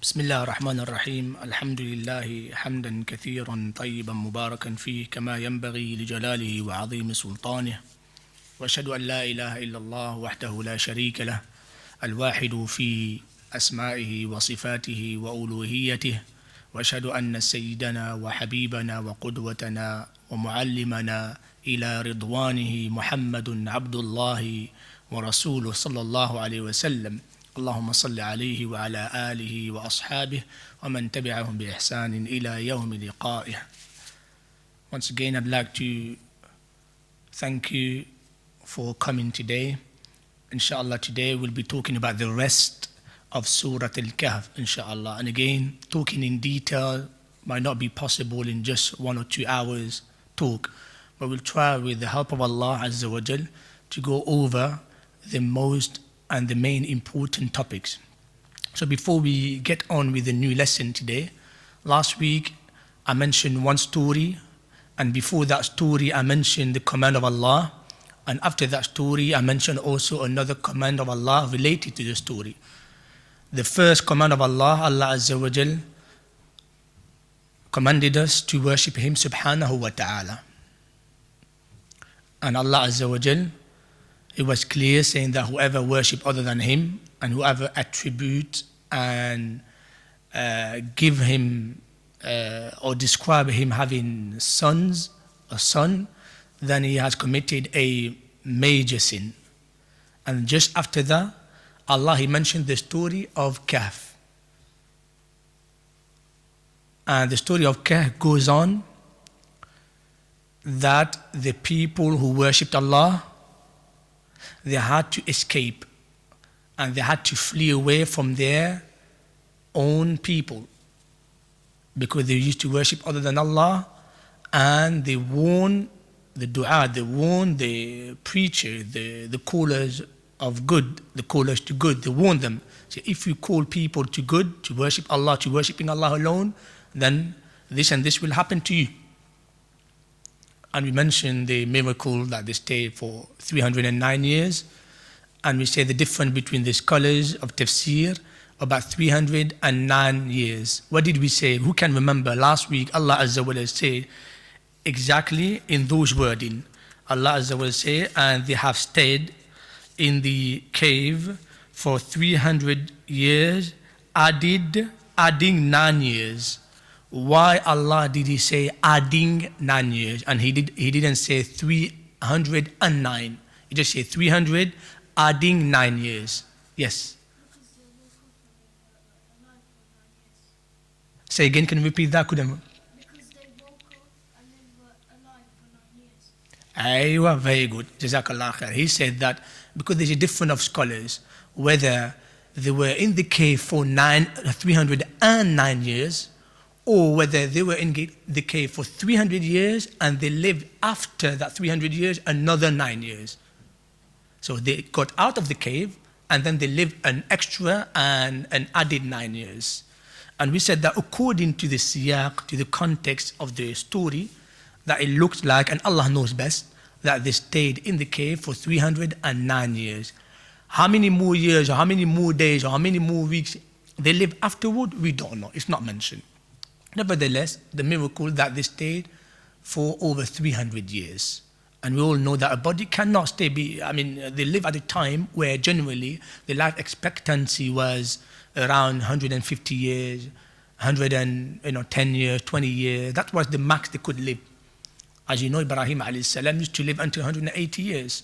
بسم الله الرحمن الرحيم الحمد لله حمدا كثيرا طيبا مباركا فيه كما ينبغي لجلاله وعظيم سلطانه وأشهد أن لا إله إلا الله وحده لا شريك له الواحد في أسمائه وصفاته وألوهيته وأشهد أن سيدنا وحبيبنا وقدوتنا ومعلمنا إلى رضوانه محمد عبد الله ورسوله صلى الله عليه وسلم اللهم صل عليه وعلى آله وأصحابه ومن تبعهم بإحسان إلى يوم لقائه. Once again, I'd like to thank you for coming today. Inshallah, today we'll be talking about the rest of Surat Al-Kahf, inshallah. And again, talking in detail might not be possible in just 1 or 2 hours talk, but we'll try with the help of Allah Azza wa Jal to go over the most and the main important topics. So before we get on with the new lesson today, last week I mentioned one story, and before that story I mentioned the command of Allah, and after that story I mentioned also another command of Allah related to the story. The first command of Allah, Allah Azza wa Jal commanded us to worship Him subhanahu wa ta'ala. And Allah Azza wa Jal, it was clear saying that whoever worship other than Him and whoever attribute and give Him or describe Him having sons, a son, then he has committed a major sin. And just after that, Allah, He mentioned the story of Kahf. And the story of Kahf goes on that the people who worshipped Allah, they had to escape and they had to flee away from their own people because they used to worship other than Allah, and they warned the dua, they warned the preacher, the callers of good, the callers to good, they warned them. So if you call people to good, to worship Allah, to worshiping Allah alone, then this and this will happen to you. And we mentioned the miracle that they stayed for 309 years. And we say the difference between the scholars of tafsir, about 309 years. What did we say? Who can remember? Last week, Allah Azza wa Jalla said exactly in those wording. Allah Azza wa Jalla said, and they have stayed in the cave for 300 years, adding 9 years. Why Allah did He say adding 9 years? And He didn't say 309. He just said 300 adding 9 years. Yes. Say again, can you repeat that? Because they woke up and they were alive for 9 years. Aywa, very good. Jazakallah khair. He said that because there's a difference of scholars, whether they were in the cave for 309 years, or whether they were in the cave for 300 years and they lived after that 300 years another 9 years. So they got out of the cave and then they lived an extra and an added 9 years. And we said that according to the siyaq, to the context of the story, that it looks like, and Allah knows best, that they stayed in the cave for 309 years. How many more years, or how many more days, or how many more weeks they lived afterward, we don't know. It's not mentioned. Nevertheless, the miracle that they stayed for over 300 years. And we all know that a body cannot stay, they live at a time where generally the life expectancy was around 150 years, 110 years, 20 years. That was the max they could live. As you know, Ibrahim alayhi salam used to live until 180 years,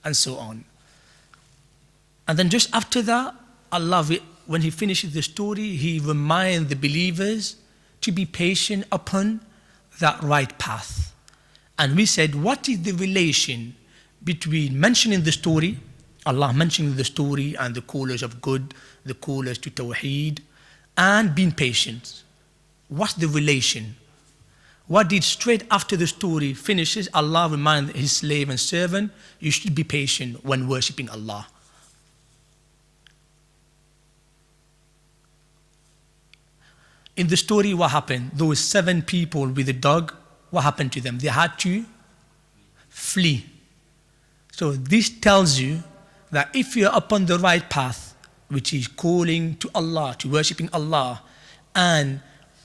and so on. And then just after that, Allah, when He finishes the story, He reminds the believers to be patient upon that right path. And we said, what is the relation between mentioning the story, Allah mentioning the story and the callers of good, the callers to Tawheed, and being patient? What's the relation? What did straight after the story finishes, Allah reminds His slave and servant, you should be patient when worshipping Allah. In the story, what happened? Those 7 people with the dog, what happened to them? They had to flee. So this tells you that if you're upon the right path, which is calling to Allah, to worshipping Allah, and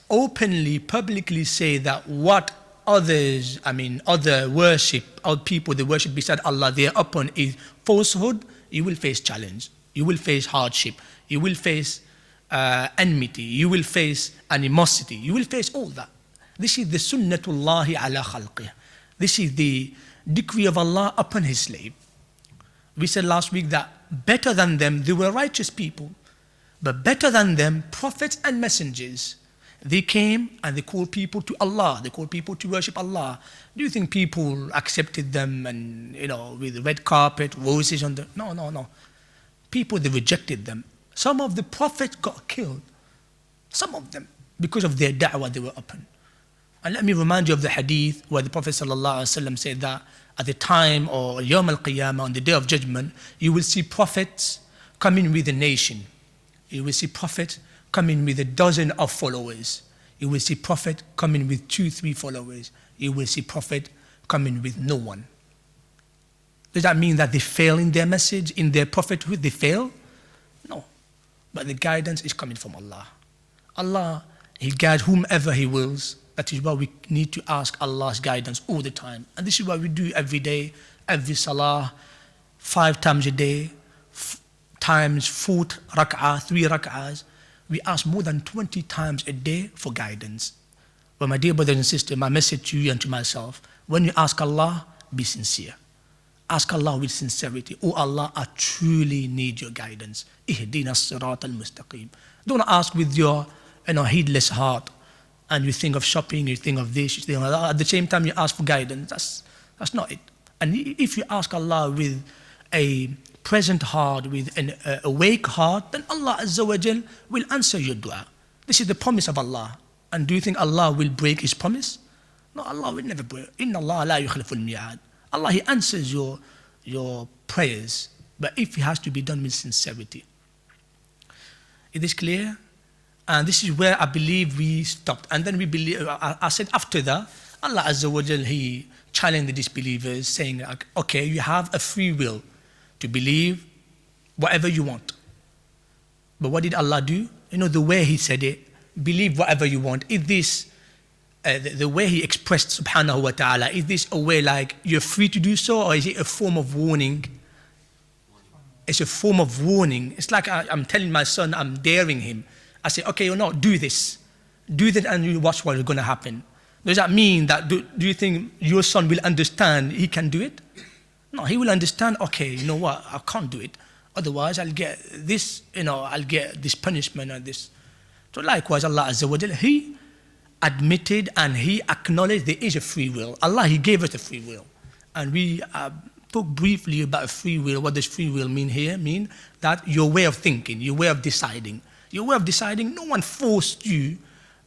openly, publicly say that what other worship, other people they worship beside Allah, they are upon is falsehood, you will face challenge, you will face hardship, you will face enmity, you will face animosity, you will face all that. This is the sunnatullahi ala khalqih. This is the decree of Allah upon His slave. We said last week that better than them, they were righteous people, but better than them, prophets and messengers. They came and they called people to Allah, they called people to worship Allah. Do you think people accepted them and, with the red carpet, roses on the... No. People, they rejected them. Some of the prophets got killed, some of them, because of their da'wah they were upon. And let me remind you of the hadith where the Prophet ﷺ said that at the time or Yawm al-Qiyamah, on the day of judgment, you will see prophets coming with a nation. You will see prophets coming with a dozen of followers. You will see prophet coming with 2-3 followers. You will see prophet coming with no one. Does that mean that they fail in their message, in their prophethood? They fail? No. But the guidance is coming from Allah. Allah, He guides whomever He wills. That is why we need to ask Allah's guidance all the time. And this is what we do every day, every salah, 5 times a day, times 4 rak'ah, 3 rak'ahs. We ask more than 20 times a day for guidance. But my dear brothers and sisters, my message to you and to myself, when you ask Allah, be sincere. Ask Allah with sincerity. Oh Allah, I truly need your guidance. Ihdina as-surat al-mustaqim. Don't ask with your heedless heart. And you think of shopping, you think of this, you think of that. At the same time, you ask for guidance. That's not it. And if you ask Allah with a present heart, with an awake heart, then Allah Azza wa Jal will answer your dua. This is the promise of Allah. And do you think Allah will break His promise? No, Allah will never break. Inna Allah la yukhlifu al-mi'ad. Allah, He answers your prayers, but if it has to be done with sincerity. Is this clear? And this is where I believe we stopped. And then I said after that, Allah Azza wa Jal, He challenged the disbelievers, saying, okay, you have a free will to believe whatever you want. But what did Allah do? The way He said it, believe whatever you want. Is this, the way He expressed subhanahu wa ta'ala, is this a way like you're free to do so, or is it a form of warning? It's a form of warning. It's like I'm telling my son, I'm daring him. I say, okay, do this. Do that and you watch what is going to happen. Does that mean that, do you think your son will understand he can do it? No, he will understand, okay, you know what, I can't do it. Otherwise, I'll get this, I'll get this punishment and this. So likewise, Allah Azza wa Jalla, He admitted and He acknowledged there is a free will. Allah, He gave us a free will. And we talk briefly about free will. What does free will mean here? Mean that your way of thinking, your way of deciding. Your way of deciding, no one forced you,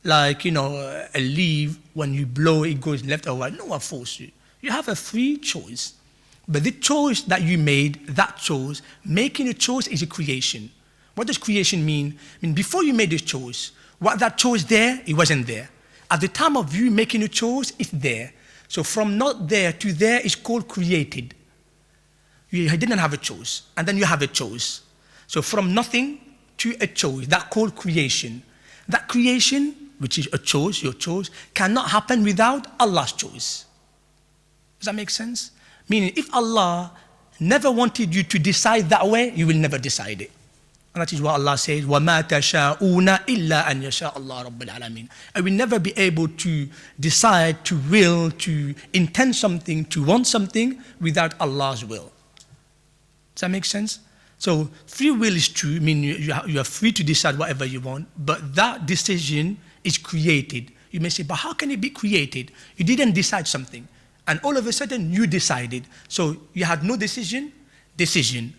like, a leaf, when you blow, it goes left or right. No one forced you. You have a free choice. But the choice that you made, that choice, making a choice is a creation. What does creation mean? Before you made this choice, what that choice there, it wasn't there. At the time of you making a choice, it's there. So from not there to there is called created. You didn't have a choice, and then you have a choice. So from nothing to a choice, that called creation. That creation, which is a choice, your choice, cannot happen without Allah's choice. Does that make sense? Meaning, if Allah never wanted you to decide that way, you will never decide it. And that is what Allah says, وَمَا تَشَاءُونَ إِلَّا أَنْ يَشَاءَ اللَّهُ رَبُّ الْعَالَمِينَ. I will never be able to decide, to will, to intend something, to want something without Allah's will. Does that make sense? So free will is true, you are free to decide whatever you want, but that decision is created. You may say, but how can it be created? You didn't decide something, and all of a sudden you decided. So you had no decision. Decision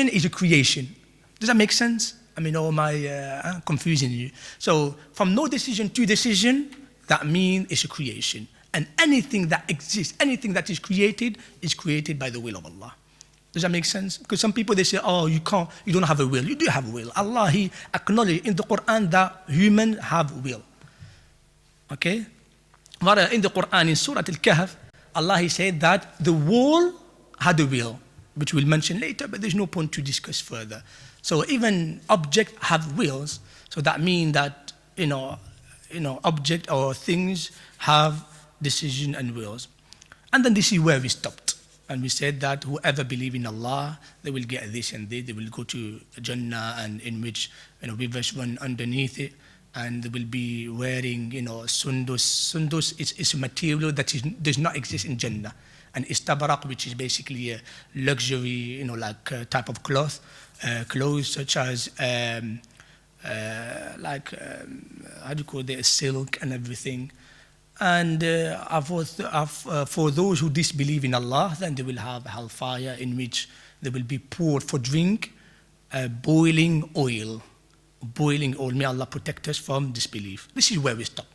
is a creation. Does that make sense? Or am I confusing you? So from no decision to decision, that means it's a creation. And anything that exists, anything that is created by the will of Allah. Does that make sense? Because some people, they say, oh, you don't have a will. You do have a will. Allah, He acknowledged in the Quran that humans have will. Okay? In the Quran, in SURAT AL-KAHF, Allah, He said that the wall had a will. which we'll mention later, but there's no point to discuss further. So even objects have wills, so that means that, object or things have decision and wills. And then this is where we stopped. And we said that whoever believes in Allah, they will get this and this, they will go to Jannah, and in which, rivers run underneath it, and they will be wearing, sundus. Sundus is a material that does not exist in Jannah. And istabarak, which is basically a luxury, type of clothes such as, how do you call it, silk and everything. And for those who disbelieve in Allah, then they will have hellfire in which they will be poured for drink, boiling oil. Boiling oil. May Allah protect us from disbelief. This is where we stop.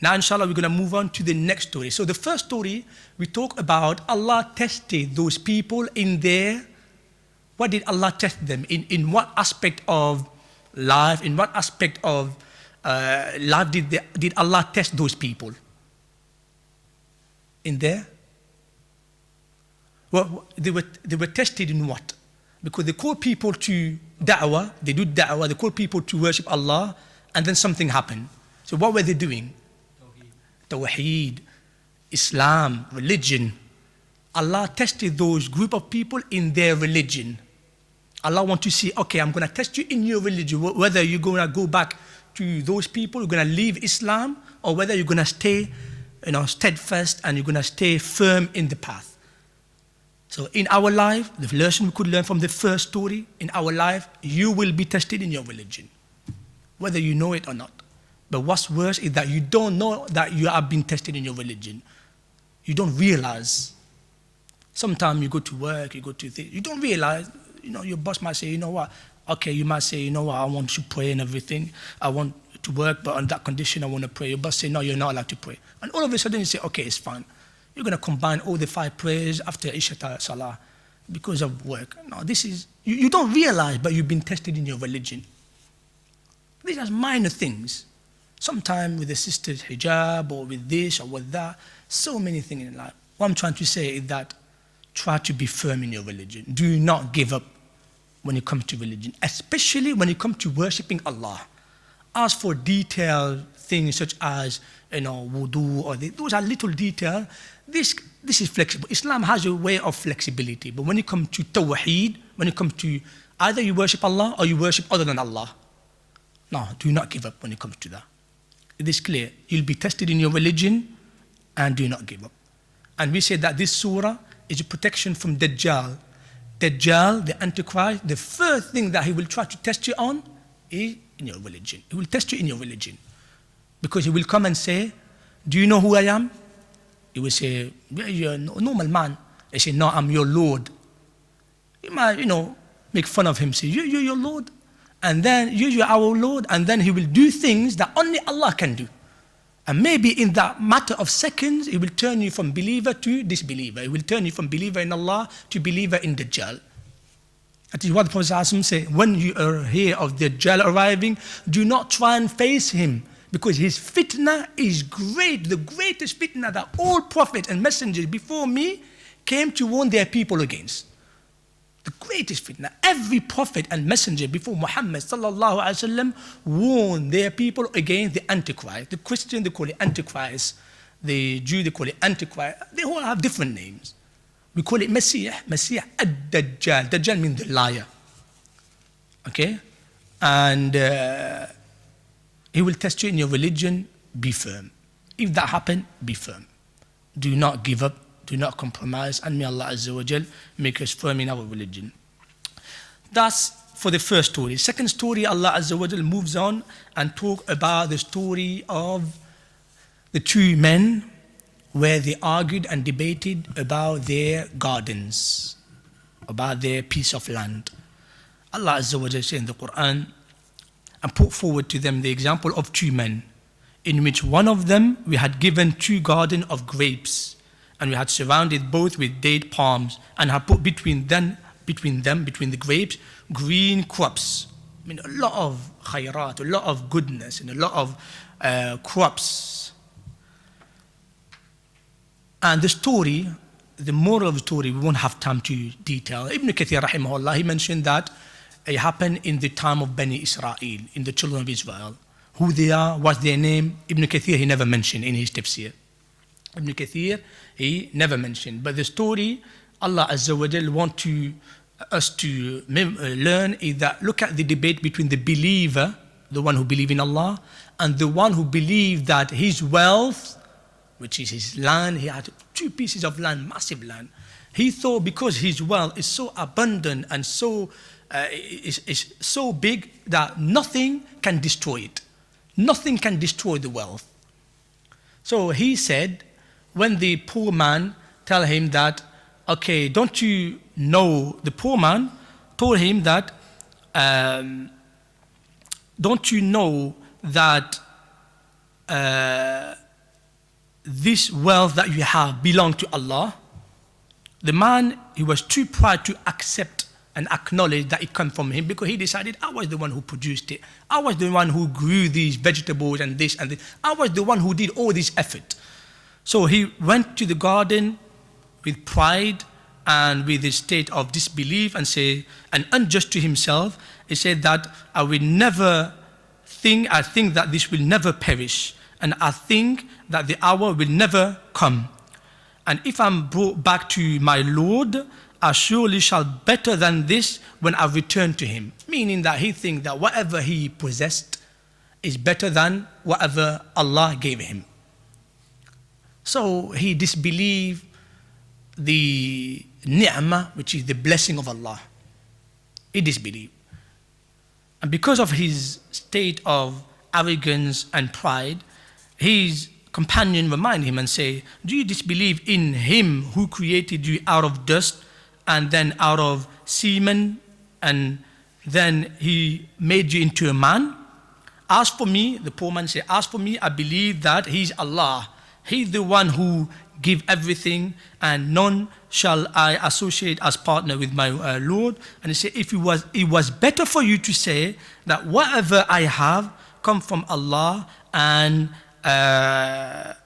Now, inshallah, we're going to move on to the next story. So the first story, we talk about Allah tested those people in their, what did Allah test them? In what aspect of life, in what aspect of life did Allah test those people? In there? Well, they were tested in what? Because they call people to da'wah, they call people to worship Allah, and then something happened. So what were they doing? Tawheed, Islam, religion. Allah tested those group of people in their religion. Allah wants to see, okay, I'm going to test you in your religion, whether you're going to go back to those people, you're going to leave Islam, or whether you're going to stay, steadfast, and you're going to stay firm in the path. So in our life, the lesson we could learn from the first story, in our life, you will be tested in your religion, whether you know it or not. But what's worse is that you don't know that you are being tested in your religion. You don't realize. Sometimes you go to work, you go to things, you don't realize, your boss might say, okay, you might say, I want to pray and everything. I want to work, but on that condition, I want to pray. Your boss say, no, you're not allowed to pray. And all of a sudden you say, okay, it's fine. You're going to combine all the 5 prayers after Isha Salah because of work. No, this is, you don't realize, but you've been tested in your religion. These are minor things. Sometimes with the sister's hijab or with this or with that, so many things in life. What I'm trying to say is that try to be firm in your religion. Do not give up when it comes to religion, especially when it comes to worshipping Allah. As for detailed things such as, wudu, or those are little details. This is flexible. Islam has a way of flexibility. But when it comes to tawheed, when it comes to either you worship Allah or you worship other than Allah, no, do not give up when it comes to that. It is clear. You'll be tested in your religion and do not give up. And we said that this surah is a protection from Dajjal. Dajjal, the Antichrist, the first thing that he will try to test you on is in your religion. He will test you in your religion. Because he will come and say, do you know who I am? You will say, yeah, you're a normal man. They say, no, I'm your Lord. You might, make fun of him, say, you're your Lord. And then, you're our Lord. And then he will do things that only Allah can do. And maybe in that matter of seconds, he will turn you from believer to disbeliever. He will turn you from believer in Allah to believer in Dajjal. That is what the Prophet said, when you hear of Dajjal arriving, do not try and face him. Because his fitna is great, the greatest fitna that all prophets and messengers before me came to warn their people against. The greatest fitna. Every prophet and messenger before Muhammad sallallahu alaihi wasallam warned their people against the Antichrist. The Christian, they call it Antichrist. The Jew, they call it Antichrist. They all have different names. We call it Messiah ad-Dajjal. Dajjal means the liar. Okay? And he will test you in your religion, be firm. If that happens, be firm. Do not give up, do not compromise, and may Allah Azza wa Jal make us firm in our religion. That's for the first story. Second story, Allah Azza wa Jal moves on and talk about the story of the 2 men where they argued and debated about their gardens, about their piece of land. Allah Azza wa Jal said in the Quran, and put forward to them the example of 2 men, in which one of them we had given 2 gardens of grapes, and we had surrounded both with date palms, and had put between the grapes, green crops. I mean, a lot of khayrat, a lot of goodness, and a lot of crops. And the story the moral of the story, we won't have time to detail. Ibn Kathir, rahimahullah, he mentioned that it happened in the time of Bani Israel, in the children of Israel. Who they are, what's their name, Ibn Kathir, he never mentioned in his tafsir. Ibn Kathir, he never mentioned. But the story, Allah Azza wa Jal want us to learn is that look at the debate between the believer, the one who believes in Allah, and the one who believes that his wealth, which is his land, he had 2 pieces of land, massive land. He thought because his wealth is so abundant and so is so big that nothing can destroy it. Nothing can destroy the wealth. So he said, when the poor man tell him that, okay, don't you know, the poor man told him that, don't you know that this wealth that you have belongs to Allah? The man, he was too proud to accept and acknowledge that it comes from him, because he decided, I was the one who produced it. I was the one who grew these vegetables and this and this. I was the one who did all this effort. So he went to the garden with pride and with a state of disbelief and unjust to himself. He said that I think that this will never perish, and I think that the hour will never come. And if I'm brought back to my Lord, I surely shall better than this when I return to him. Meaning that he thinks that whatever he possessed is better than whatever Allah gave him. So he disbelieved the ni'mah, which is the blessing of Allah. He disbelieved. And because of his state of arrogance and pride, his companion reminded him and say, do you disbelieve in him who created you out of dust and then out of semen, and then he made you into a man? As for me, the poor man said, as for me, I believe that he's Allah. He's the one who give everything, and none shall I associate as partner with my Lord. And he said, if it was better for you to say that whatever I have come from Allah, and that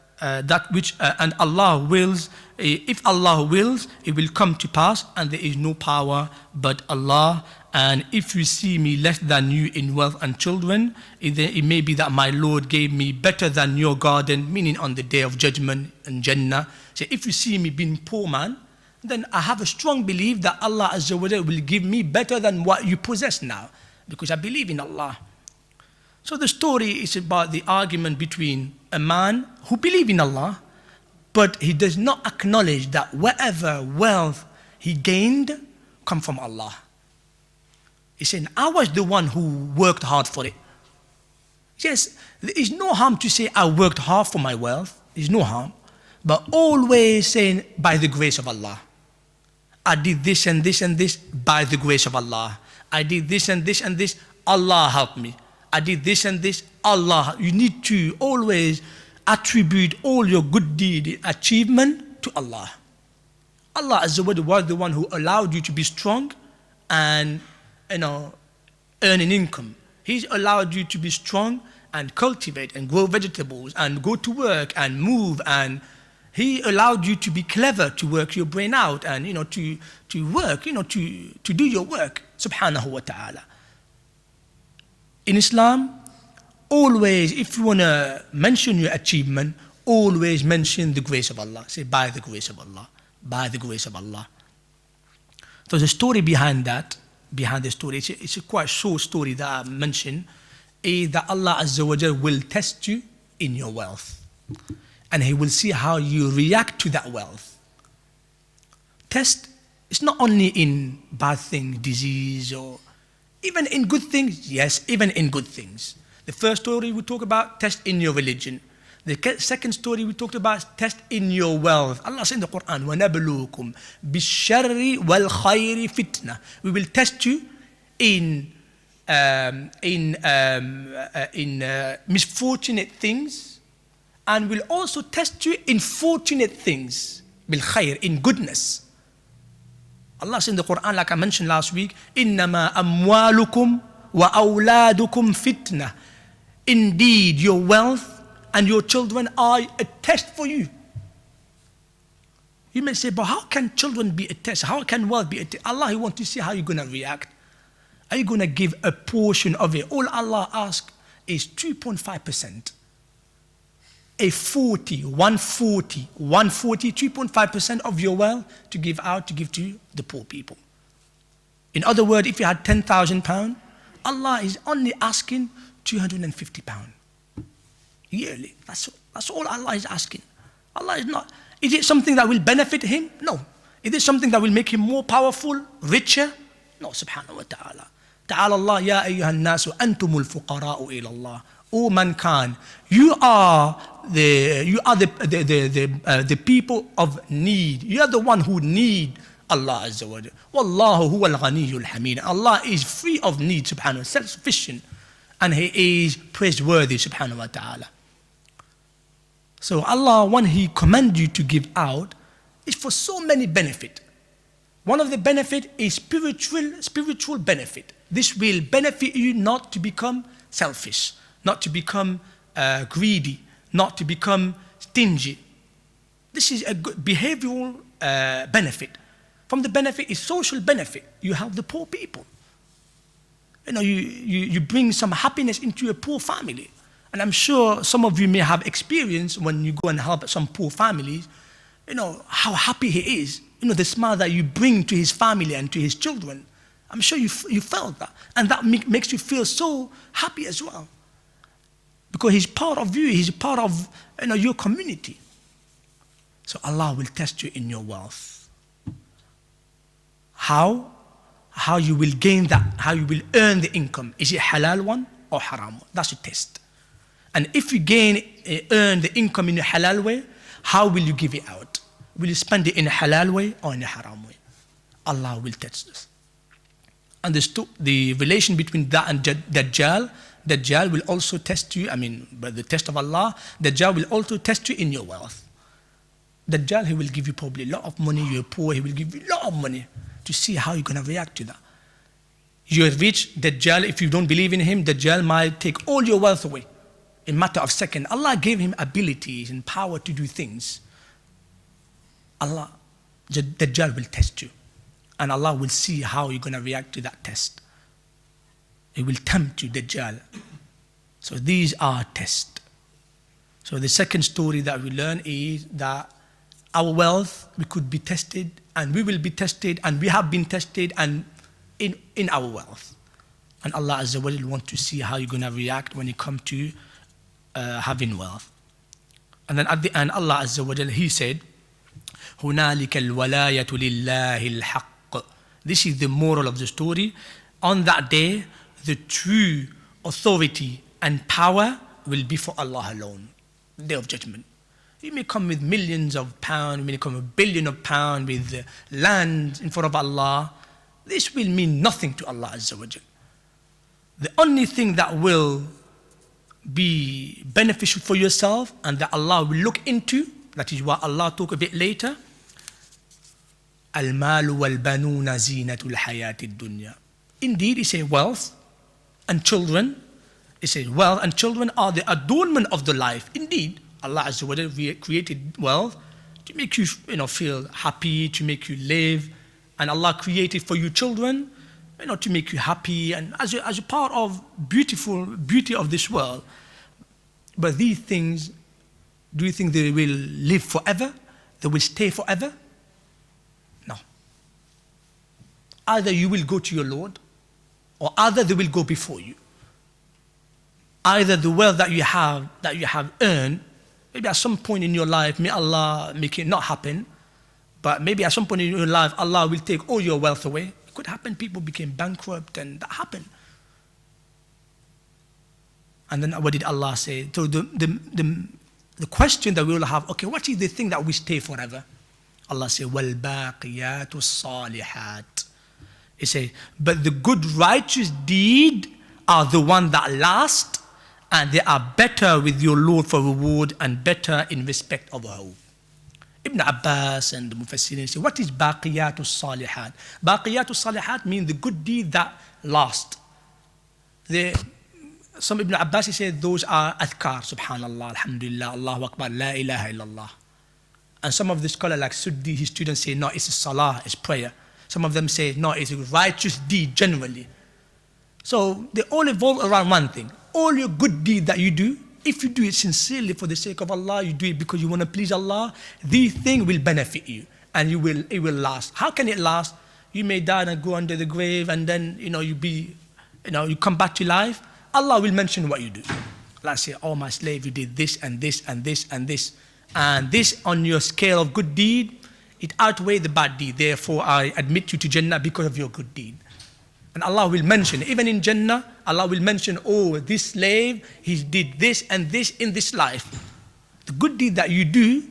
which and Allah wills, if Allah wills, it will come to pass, and there is no power but Allah. And if you see me less than you in wealth and children, it may be that my Lord gave me better than your garden, meaning on the day of judgment and Jannah. So if you see me being poor man, then I have a strong belief that Allah Azza wa Jalla will give me better than what you possess now, because I believe in Allah. So the story is about the argument between a man who believes in Allah, but he does not acknowledge that whatever wealth he gained come from Allah. He said, I was the one who worked hard for it. Yes, there is no harm to say I worked hard for my wealth. There is no harm. But always saying, by the grace of Allah. I did this and this and this by the grace of Allah. I did this and this and this, Allah helped me. I did this and this, Allah. You need to always attribute all your good deed achievement to Allah. Allah Azza wa Jalla was the one who allowed you to be strong and earn an income. He's allowed you to be strong and cultivate and grow vegetables and go to work and move, and He allowed you to be clever, to work your brain out, and to work, to do your work, subhanahu wa ta'ala. In Islam, always, if you want to mention your achievement, always mention the grace of Allah. Say, by the grace of Allah, by the grace of Allah. So the story behind the story, it's a quite short story that I mentioned, is that Allah Azza wa Jal will test you in your wealth. And He will see how you react to that wealth. Test is not only in bad things, disease, or even in good things. Yes, even in good things. The first story we talk about, test in your religion. The second story we talked about, test in your wealth. Allah said in the Quran, وَنَبْلُوكُمْ بِالشَّرِّ وَالْخَيْرِ فِتْنَةً. We will test you in misfortunate things, and will also test you in fortunate things, بالخير, in goodness. Allah said in the Quran, like I mentioned last week, إِنَّمَا أَمْوَالُكُمْ وَأَوْلَادُكُمْ فِتْنَةً. Indeed, your wealth and your children are a test for you. You may say, but how can children be a test? How can wealth be a test? Allah, He wants to see how you're going to react. Are you going to give a portion of it? All Allah asks is 2.5%. A 3.5% of your wealth to give out, to give to the poor people. In other words, if you had £10,000, Allah is only asking £250 yearly. That's all Allah is asking. Allah is not. Is it something that will benefit him? No. Is it something that will make him more powerful, richer? No, subhanahu wa ta'ala. Ta'ala Allah, ya ayyuhan nasu antumul fuqara'u ila Allah. O mankind, you are the people of need. You are the one who need Allah Azza wa Jalla. Wallahu huwa al-ghaniyyul hamid. Allah is free of need, subhanahu, self-sufficient, and He is praiseworthy, subhanahu wa ta'ala. So Allah, when He commands you to give out, is for so many benefit. One of the benefit is spiritual benefit. This will benefit you not to become selfish, not to become greedy, not to become stingy. This is a good behavioral benefit. From the benefit is social benefit. You help the poor people. You know, you bring some happiness into a poor family. And I'm sure some of you may have experience when you go and help some poor families, you know, how happy he is. You know, the smile that you bring to his family and to his children. I'm sure you felt that. And that makes you feel so happy as well. Because he's part of you, he's part of, you know, your community. So Allah will test you in your wealth. How you will gain that, how you will earn the income. Is it halal one or haram one? That's a test. And if you earn the income in a halal way, how will you give it out? Will you spend it in a halal way or in a haram way? Allah will test us. And the relation between that and Dajjal will also test you, by the test of Allah, Dajjal will also test you in your wealth. Dajjal, he will give you probably a lot of money, you're poor, he will give you a lot of money to see how you're going to react to that. You're rich, Dajjal, if you don't believe in him, Dajjal might take all your wealth away in a matter of seconds. Allah gave him abilities and power to do things. Dajjal will test you. And Allah will see how you're going to react to that test. He will tempt you, Dajjal. So these are tests. So the second story that we learn is that our wealth, we could be tested, and we will be tested, and we have been tested and in our wealth. And Allah Azza wa Jalla wants to see how you're going to react when it comes to having wealth. And then at the end, Allah Azza wa Jalla, He said, هُنَالِكَ الْوَلَايَةُ لِلَّهِ الْحَقِّ. This is the moral of the story. On that day, the true authority and power will be for Allah alone. The day of judgment. You may come with millions of pounds, you may come with £1 billion with land in front of Allah. This will mean nothing to Allah Azza wa Jal. The only thing that will be beneficial for yourself and that Allah will look into, that is what Allah talk a bit later, Al-malu wal-banuna zinatul hayatid dunya. Indeed, He says wealth and children. He says wealth and children are the adornment of the life. Indeed, Allah Azza wa Jalla created wealth to make you, feel happy, to make you live. And Allah created for you children, to make you happy and as a part of beauty of this world. But these things, do you think they will live forever? They will stay forever? No. Either you will go to your Lord, or either they will go before you. Either the wealth that you have earned, maybe at some point in your life, may Allah make it not happen, but maybe at some point in your life, Allah will take all your wealth away. It could happen, people became bankrupt, and that happened. And then what did Allah say? So the question that we will have, okay, what is the thing that will stay forever? Allah said, وَالْبَاقِيَاتُ الصَّالِحَاتِ. He said, but the good righteous deed are the one that last, and they are better with your Lord for reward and better in respect of a whole. Ibn Abbas and the Mufassirin say, what is Baqiyatu Salihat? Baqiyatu Salihat means the good deed that last. Some Ibn Abbas said those are adhkar, subhanallah, alhamdulillah, Allahu Akbar, la ilaha illallah. And some of the scholars like Suddi, his students say, no, it's a salah, it's prayer. Some of them say, no, it's a righteous deed generally. So they all evolve around one thing. All your good deed that you do, if you do it sincerely for the sake of Allah, you do it because you want to please Allah, the thing will benefit you and it will last. How can it last? You may die and go under the grave and then, you come back to life. Allah will mention what you do. Like say, oh my slave, you did this and this and this and this. And this on your scale of good deed, it outweighs the bad deed. Therefore, I admit you to Jannah because of your good deed. And Allah will mention, even in Jannah, Allah will mention, oh, this slave, he did this and this in this life. The good deed that you do,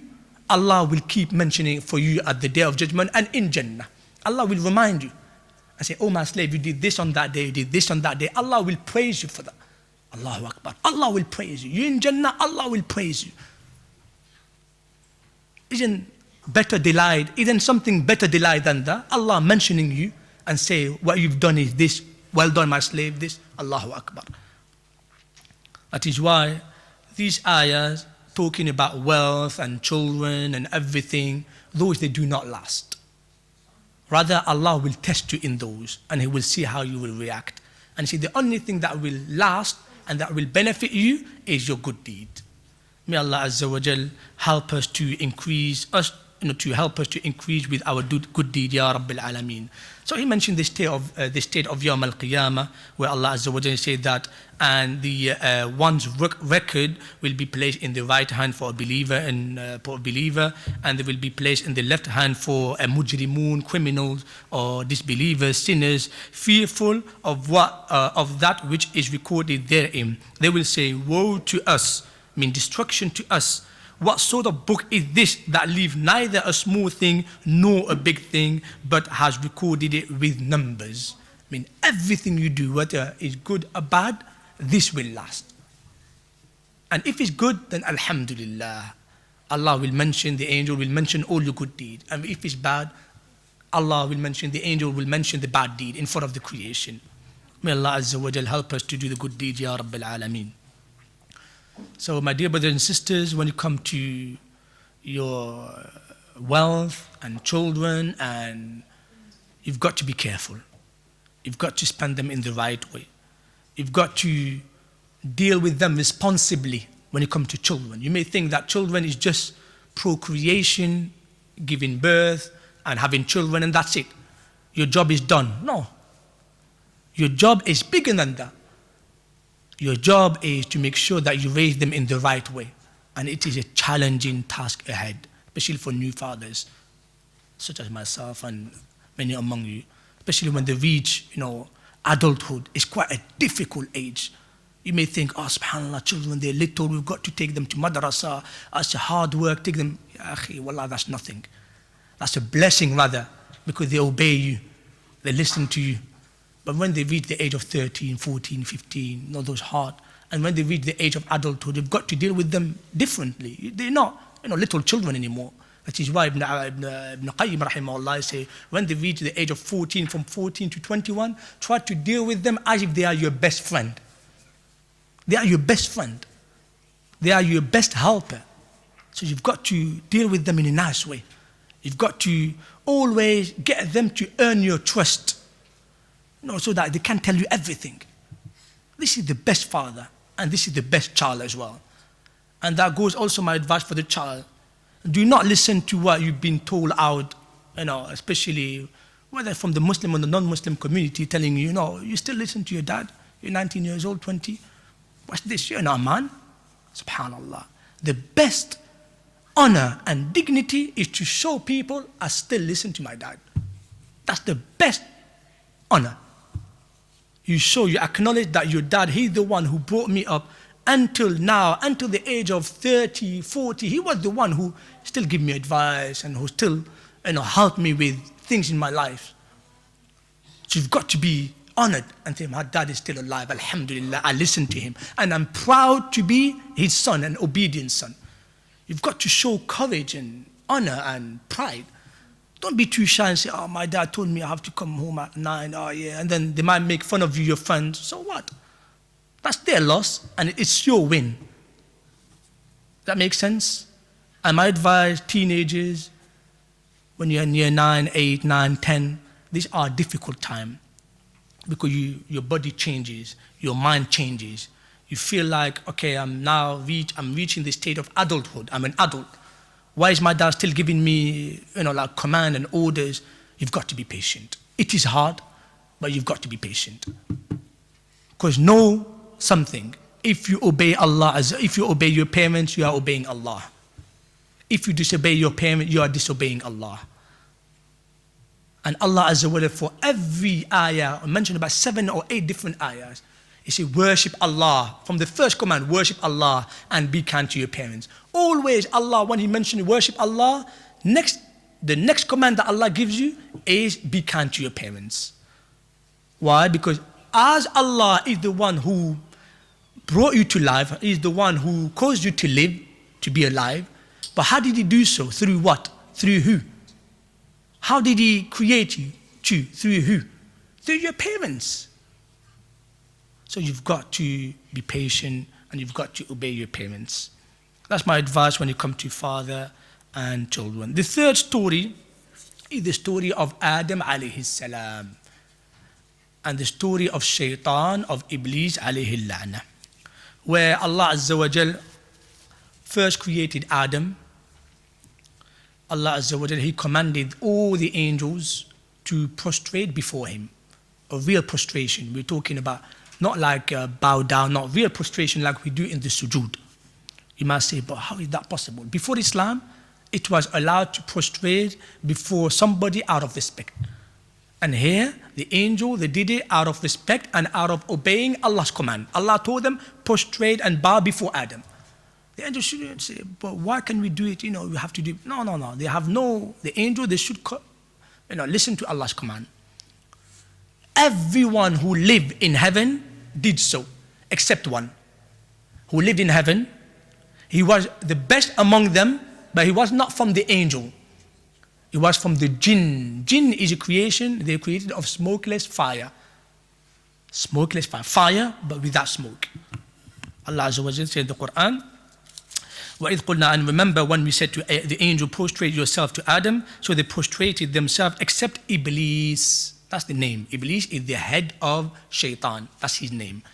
Allah will keep mentioning for you at the Day of Judgment and in Jannah. Allah will remind you and say, oh, my slave, you did this on that day, you did this on that day. Allah will praise you for that. Allahu Akbar. Allah will praise you. You in Jannah, Allah will praise you. Isn't something better delight than that? Allah mentioning you and say, what you've done is this. Well done, my slave, this. Allahu Akbar. That is why these ayahs talking about wealth and children and everything, those they do not last. Rather, Allah will test you in those and He will see how you will react. And see, the only thing that will last and that will benefit you is your good deed. May Allah Azza wa Jal help us to increase with our good deed, Ya Rabbil Alameen. So he mentioned the state of Yawm al-Qiyamah, where Allah Azza wa Jal said that, and the one's record will be placed in the right hand for a believer, and they will be placed in the left hand for a mujrimun, criminals or disbelievers, sinners, fearful of that which is recorded therein. They will say, woe to us, mean destruction to us. What sort of book is this that leaves neither a small thing nor a big thing, but has recorded it with numbers? I mean, everything you do, whether it's good or bad, this will last. And if it's good, then alhamdulillah. Allah will mention, the angel will mention all your good deeds. And if it's bad, Allah will mention, the angel will mention the bad deed in front of the creation. May Allah Azza wa Jal help us to do the good deeds, Ya Rabbil Alameen. So my dear brothers and sisters, when you come to your wealth and children, and you've got to be careful. You've got to spend them in the right way. You've got to deal with them responsibly when you come to children. You may think that children is just procreation, giving birth and having children, and that's it. Your job is done. No. Your job is bigger than that. Your job is to make sure that you raise them in the right way. And it is a challenging task ahead, especially for new fathers, such as myself and many among you, especially when they reach, adulthood. It's quite a difficult age. You may think, oh, subhanAllah, children, they're little, we've got to take them to madrasa, that's a hard work, take them. Ya akhi, wallah, that's nothing. That's a blessing rather, because they obey you, they listen to you. But when they reach the age of 13, 14, 15, those hard. And when they reach the age of adulthood, you've got to deal with them differently. They're not, little children anymore. That is why Ibn Qayyim rahimahullah say, when they reach the age of 14, from 14 to 21, try to deal with them as if they are your best friend. They are your best friend. They are your best helper. So you've got to deal with them in a nice way. You've got to always get them to earn your trust. So that they can tell you everything. This is the best father, and this is the best child as well. And that goes also my advice for the child. Do not listen to what you've been told out, especially whether from the Muslim or the non-Muslim community telling you, you still listen to your dad, you're 19 years old, 20. What's this? You're not a man. Subhanallah. The best honor and dignity is to show people I still listen to my dad. That's the best honor. You acknowledge that your dad, he's the one who brought me up until now, until the age of 30, 40. He was the one who still gave me advice and who still, helped me with things in my life. So you've got to be honored and say, my dad is still alive, alhamdulillah, I listen to him. And I'm proud to be his son, an obedient son. You've got to show courage and honor and pride. Don't be too shy and say, oh, my dad told me I have to come home at 9, oh yeah, and then they might make fun of you, your friends. So what? That's their loss, and it's your win. That makes sense? And my advice, teenagers, when you're in year 9, 8, 9, 10, these are difficult times because your body changes, your mind changes. You feel like, okay, I'm reaching the state of adulthood. I'm an adult. Why is my dad still giving me, like command and orders? You've got to be patient. It is hard, but you've got to be patient. Because know something. If you obey Allah, if you obey your parents, you are obeying Allah. If you disobey your parents, you are disobeying Allah. And Allah Azza wa Jalla, for every ayah, I mentioned about 7 or 8 different ayahs, He said, worship Allah. From the first command, worship Allah and be kind to your parents. Always Allah, when He mentioned worship Allah, the next command that Allah gives you is be kind to your parents. Why? Because as Allah is the one who brought you to life, is the one who caused you to live, to be alive. But how did He do so? Through what? Through who? How did He create you? Through who? Through your parents. So you've got to be patient and you've got to obey your parents. That's my advice when it comes to father and children. The third story is the story of Adam alayhi salam and the story of Shaitan, of Iblis alayhi la'na, where Allah Azza wa Jal first created Adam. Allah Azza wa Jal, He commanded all the angels to prostrate before Him. A real prostration. We're talking about not like bow down, not real prostration like we do in the sujood. You might say, but how is that possible? Before Islam, it was allowed to prostrate before somebody out of respect. And here, the angel, they did it out of respect and out of obeying Allah's command. Allah told them, prostrate and bow before Adam. The angel shouldn't say, but why can we do it? We have to do it. No. The angel, they should listen to Allah's command. Everyone who lived in heaven did so, except one. Who lived in heaven, he was the best among them, but he was not from the angel. He was from the jinn. Jinn is a creation, they created of smokeless fire. Smokeless fire. Fire, but without smoke. Allah Azza wa Jalla said in the Quran, وَإِذْ قُلْنَا, and remember when we said to the angel, prostrate yourself to Adam, so they prostrated themselves except Iblis. That's the name. Iblis is the head of Shaitan. That's his name.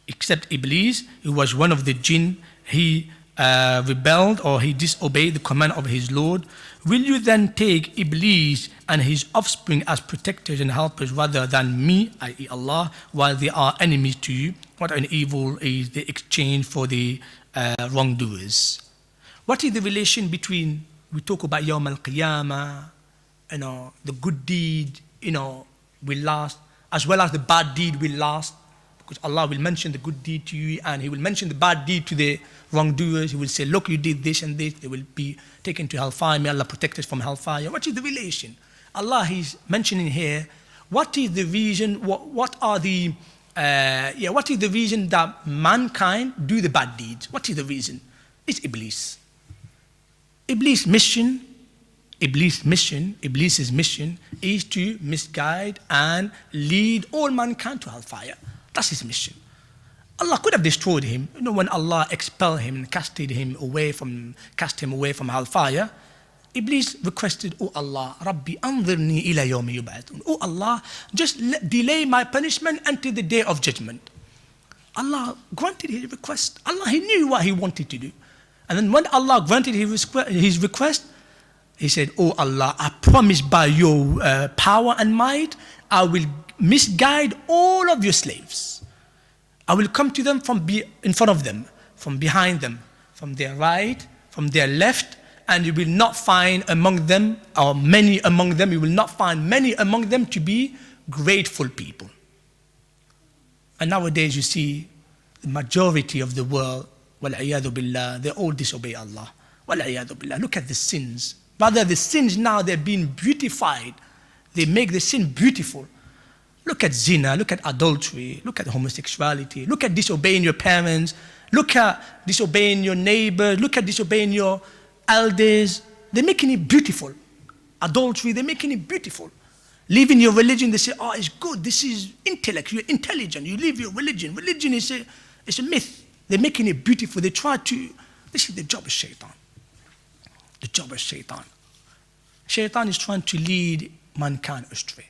Except Iblis, who was one of the jinn, he rebelled or he disobeyed the command of his Lord. Will you then take Iblis and his offspring as protectors and helpers rather than me, i.e. Allah, while they are enemies to you? What an evil is the exchange for the wrongdoers. What is the relation between, we talk about Yawm al-Qiyamah, the good deed, will last, as well as the bad deed will last, because Allah will mention the good deed to you and He will mention the bad deed to the wrongdoers. He will say, look, you did this and this. They will be taken to hellfire. May Allah protect us from hellfire. What is the relation? Allah is mentioning here, what is the reason, what is the reason that mankind do the bad deeds? What is the reason? It's Iblis. Iblis' mission is to misguide and lead all mankind to hellfire. That's his mission. Allah could have destroyed him. When Allah expelled him and cast him away from hellfire, Iblis requested, Oh Allah, Rabbi anzirni ila yawmi yub'athun. Oh Allah, just delay my punishment until the day of judgment. Allah granted his request. Allah, He knew what He wanted to do. And then when Allah granted his request, He said, Oh Allah, I promise by your power and might, I will misguide all of your slaves. I will come to them from in front of them, from behind them, from their right, from their left, and you will not find among them, or many among them, you will not find many among them to be grateful people. And nowadays you see the majority of the world, وَالْعِيَاذُ بِاللَّهِ, they all disobey Allah. وَالْعِيَاذُ بِاللَّهِ. Look at the sins. Rather, the sins now, they're being beautified. They make the sin beautiful. Look at zina, look at adultery, look at homosexuality, look at disobeying your parents, look at disobeying your neighbors, look at disobeying your elders. They're making it beautiful. Adultery, they're making it beautiful. Leaving your religion, they say, oh, it's good, this is intellect, you're intelligent, you leave your religion. Religion is a myth. They're making it beautiful. They try to, this is the job of Shaitan. The job of shaitan. Shaitan is trying to lead mankind astray.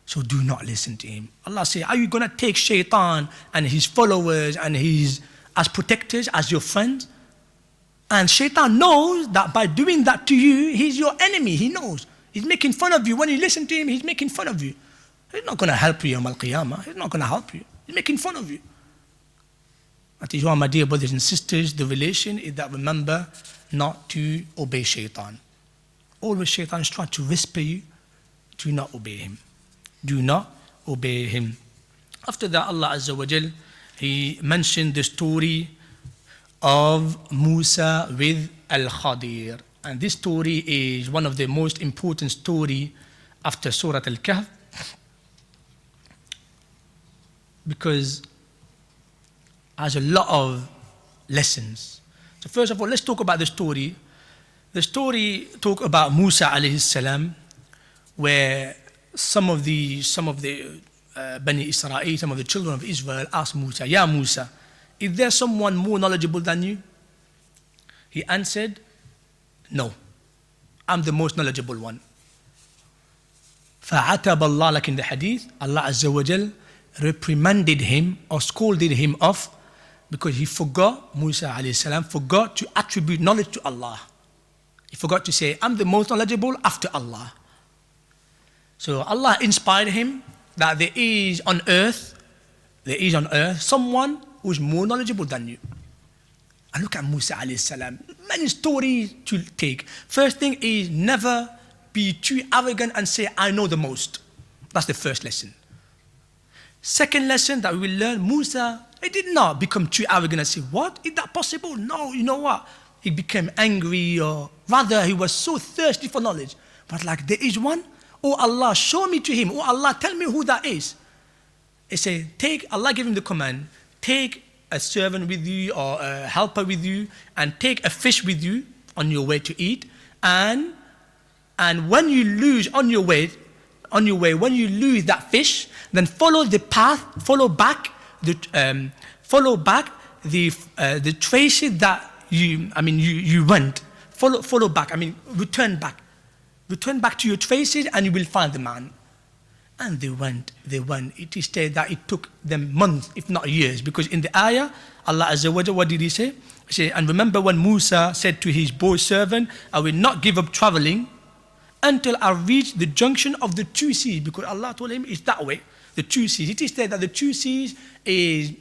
So do not listen to him. Allah says, are you going to take shaitan and his followers and his as protectors, as your friends? And shaitan knows that by doing that to you, he's your enemy. He knows. He's making fun of you. When you listen to him, he's making fun of you. He's not going to help you, Yawm al-Qiyamah. He's not going to help you. He's making fun of you. That is why, my dear brothers and sisters, the relation is that remember not to obey shaitan. Always shaitan is trying to whisper you, do not obey him. Do not obey him. After that, Allah Azza wa Jal, he mentioned the story of Musa with Al-Khadir. And this story is one of the most important story after Surat Al-Kahf, because it has a lot of lessons. So first of all, let's talk about the story. The story talk about Musa alayhi salam, where some of the Bani Israel, some of the children of Israel asked Musa, Ya Musa, is there someone more knowledgeable than you? He answered, no, I'm the most knowledgeable one. فَعَتَبَ اللَّهُ, like in the hadith, Allah Azza wa Jal reprimanded him or scolded him off because he forgot, Musa alayhi salam, forgot to attribute knowledge to Allah. He forgot to say, I'm the most knowledgeable after Allah. So Allah inspired him that there is on earth someone who is more knowledgeable than you. And look at Musa alayhi salam. Many stories to take. First thing is never be too arrogant and say, I know the most. That's the first lesson. Second lesson that we will learn, Musa, he did not become too arrogant and say, what? Is that possible? No, you know what? He became angry, or rather he was so thirsty for knowledge. But like, there is one, oh Allah, show me to him. Oh Allah, tell me who that is. He said, Allah gave him the command, take a servant with you or a helper with you and take a fish with you on your way to eat. And when you lose on your way, when you lose that fish, then follow the path, follow back the traces that you went. Follow back. Return back. Return back to your traces, and you will find the man. And they went. It is said that it took them months, if not years, because in the ayah, Allah Azza wa Jalla, what did he say? He said, and remember when Musa said to his boy servant, I will not give up traveling until I reach the junction of the two seas, because Allah told him it's that way, the two seas. It is said that the two seas is,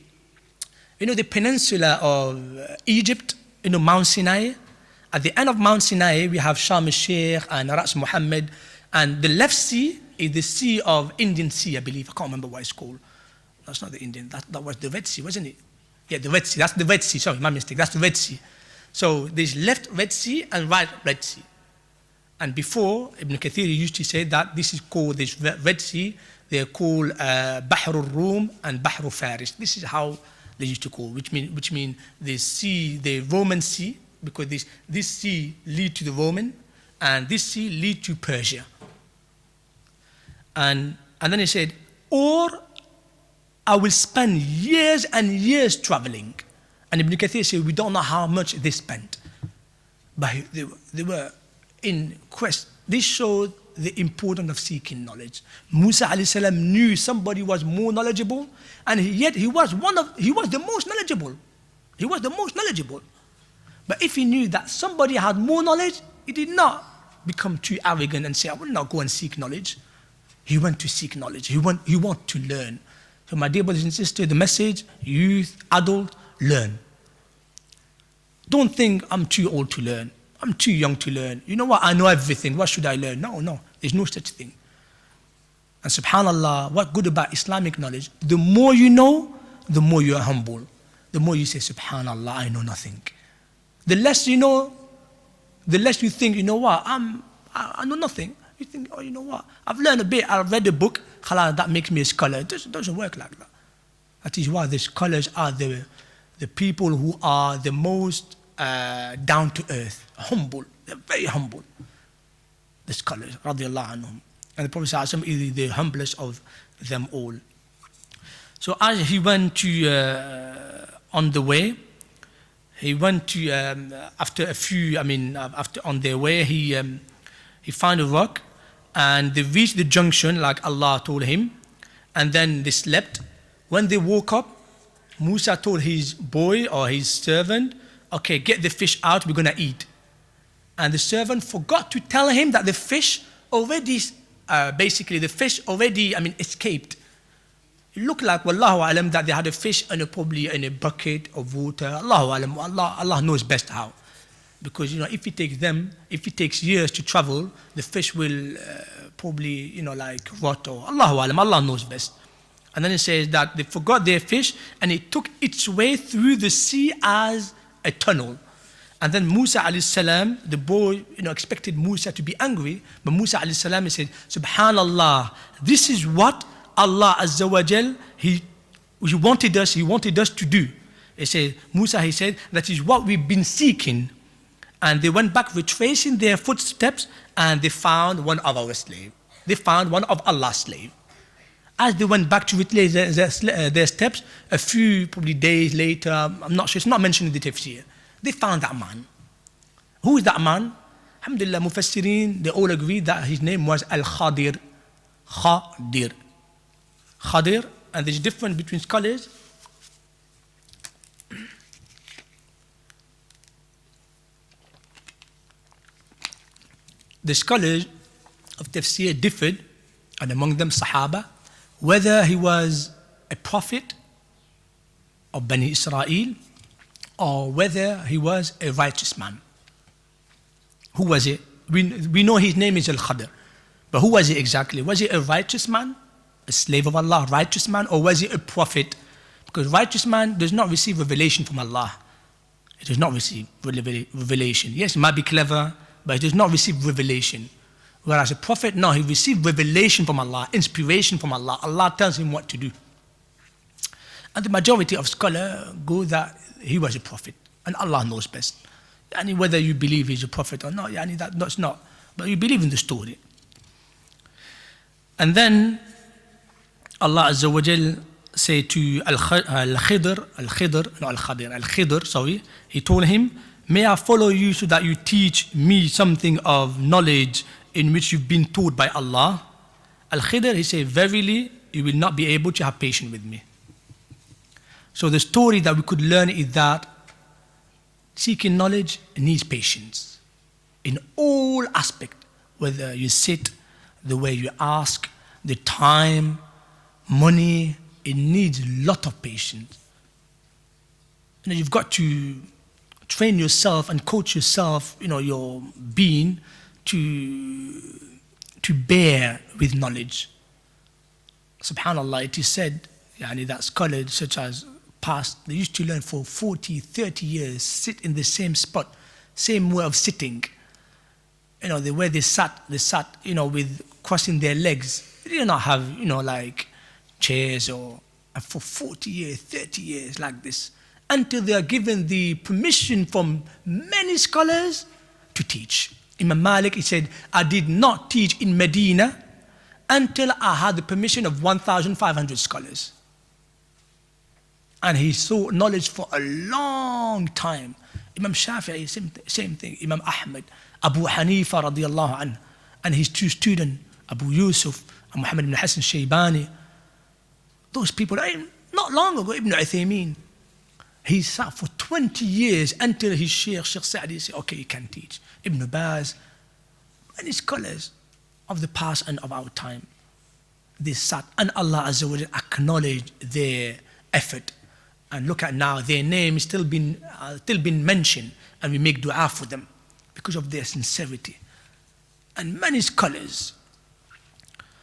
the peninsula of Egypt, Mount Sinai. At the end of Mount Sinai, we have Sharm el-Sheikh and Ras Muhammad, and the left sea is the Sea of Indian Sea, I believe. I can't remember what it's called. That's not the Indian, that was the Red Sea, wasn't it? Yeah, the Red Sea, that's the Red Sea, sorry, my mistake, that's the Red Sea. So there's left Red Sea and right Red Sea. And before, Ibn Kathir used to say that this is called, this Red Sea, they're called Bahr al-Rum and Bahr al-Faris. This is how they used to call, which mean the sea, the Roman Sea, because this sea lead to the Roman, and this sea lead to Persia. And then he said, or I will spend years and years traveling. And Ibn Kathir said, we don't know how much they spent. But they were in quest. This showed the importance of seeking knowledge. Musa alayhi salam knew somebody was more knowledgeable, and yet he was the most knowledgeable. He was the most knowledgeable. But if he knew that somebody had more knowledge, he did not become too arrogant and say, I will not go and seek knowledge. He went to seek knowledge. He want to learn. So my dear brothers and sisters, the message, youth, adult, learn. Don't think I'm too old to learn. I'm too young to learn. You know what? I know everything. What should I learn? No. There's no such thing. And subhanAllah, what good about Islamic knowledge? The more you know, the more you are humble. The more you say, subhanAllah, I know nothing. The less you know, the less you think, you know what? I know nothing. You think, oh, you know what? I've learned a bit. I've read a book. Khalas, that makes me a scholar. It doesn't work like that. That is why the scholars are the people who are the most down to earth, humble. They're very humble. The scholars, radiallahu anhum. And the Prophet ﷺ is the humblest of them all. So as he went to on the way, he went to, after a few, after on their way, he found a rock, and they reached the junction like Allah told him, and then they slept. When they woke up, Musa told his boy or his servant, okay, get the fish out, we're going to eat. And the servant forgot to tell him that the fish already, escaped. It looked like, wallahu alam, that they had a fish and probably in a bucket of water. Allahu alam, Allah knows best how. Because, if it takes years to travel, the fish will probably, rot or Allahu alam, Allah knows best. And then it says that they forgot their fish and it took its way through the sea as a tunnel. And then Musa alayhi salam, the boy, expected Musa to be angry, but Musa alayhi salam, he said, Subhanallah, this is what Allah Azza wa Jal, he wanted us to do. He said, he said, that is what we've been seeking. And they went back retracing their footsteps and they found one of our slaves. They found one of Allah's slaves. As they went back to retrace their steps, a few probably days later, I'm not sure, it's not mentioned in the tafsir, they found that man. Who is that man? Alhamdulillah, Mufassirin, they all agree that his name was Al-Khadir. Khadir, and there's a difference between scholars. The scholars of tafsir differed, and among them Sahaba, whether he was a prophet of Bani Israel or whether he was a righteous man. Who was it? We know his name is Al-Khadir, but who was he exactly? Was he a righteous man, a slave of Allah, righteous man, or was he a prophet? Because righteous man does not receive revelation from Allah. He does not receive revelation. Yes, he might be clever, but he does not receive revelation. Whereas a prophet, no, he received revelation from Allah, inspiration from Allah. Allah tells him what to do. And the majority of scholars go that he was a prophet, and Allah knows best. And whether you believe he's a prophet or not, that's not. But you believe in the story. And then Allah Azza wa Jal say to Al-Khidr, he told him, may I follow you so that you teach me something of knowledge in which you've been taught by Allah? Al-Khidr, he said, verily, you will not be able to have patience with me. So the story that we could learn is that seeking knowledge needs patience in all aspects, whether you sit, the way you ask, the time, money, it needs a lot of patience. You've got to train yourself and coach yourself, your being to bear with knowledge. Subhanallah, it is said that scholars such as past, they used to learn for 40, 30 years, sit in the same spot, same way of sitting. The way they sat, with crossing their legs. They did not have, chairs or for 40 years, 30 years like this, until they are given the permission from many scholars to teach. Imam Malik, he said, I did not teach in Medina until I had the permission of 1,500 scholars. And he sought knowledge for a long time. Imam Shafi'i, same thing. Imam Ahmad, Abu Hanifa radiallahu anhu, and his two students, Abu Yusuf and Muhammad ibn Hassan Shaybani. Those people, not long ago, Ibn Uthaymeen, he sat for 20 years until his Sheikh Sa'di said, okay, you can teach. Ibn Baz, many scholars of the past and of our time, they sat, and Allah Azza wa Jalla acknowledged their effort. And look at now, their name is still been mentioned, and we make dua for them because of their sincerity. And many scholars.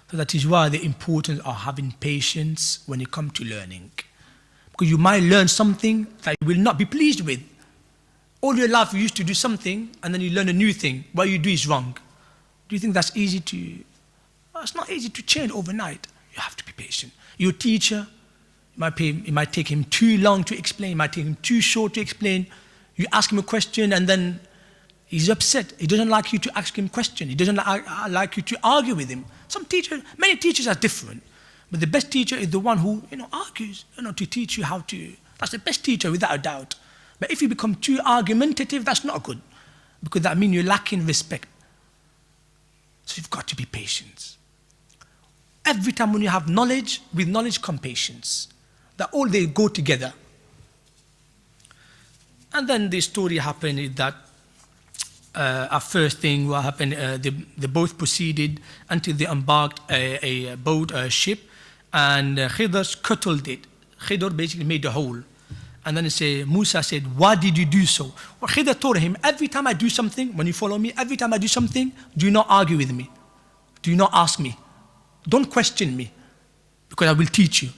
So that is why the importance of having patience when it comes to learning. Because you might learn something that you will not be pleased with. All your life you used to do something, and then you learn a new thing. What you do is wrong. Do you think that's easy to... Well, it's not easy to change overnight. You have to be patient. Your teacher, it might take him too long to explain. It might take him too short to explain. You ask him a question, and then he's upset. He doesn't like you to ask him a question. He doesn't like you to argue with him. Many teachers are different. But the best teacher is the one who, argues, to teach you how to. That's the best teacher without a doubt. But if you become too argumentative, that's not good, because that means you're lacking respect. So you've got to be patient. Every time when you have knowledge, with knowledge comes patience. That all they go together. And then the story happened is that our first thing what happened, they both proceeded until they embarked a boat, a ship, and Khidr scuttled it. Khidr basically made a hole. And then Musa said, why did you do so? Well, Khidr told him, every time I do something, when you follow me, every time I do something, do not argue with me. Do not ask me. Don't question me, because I will teach you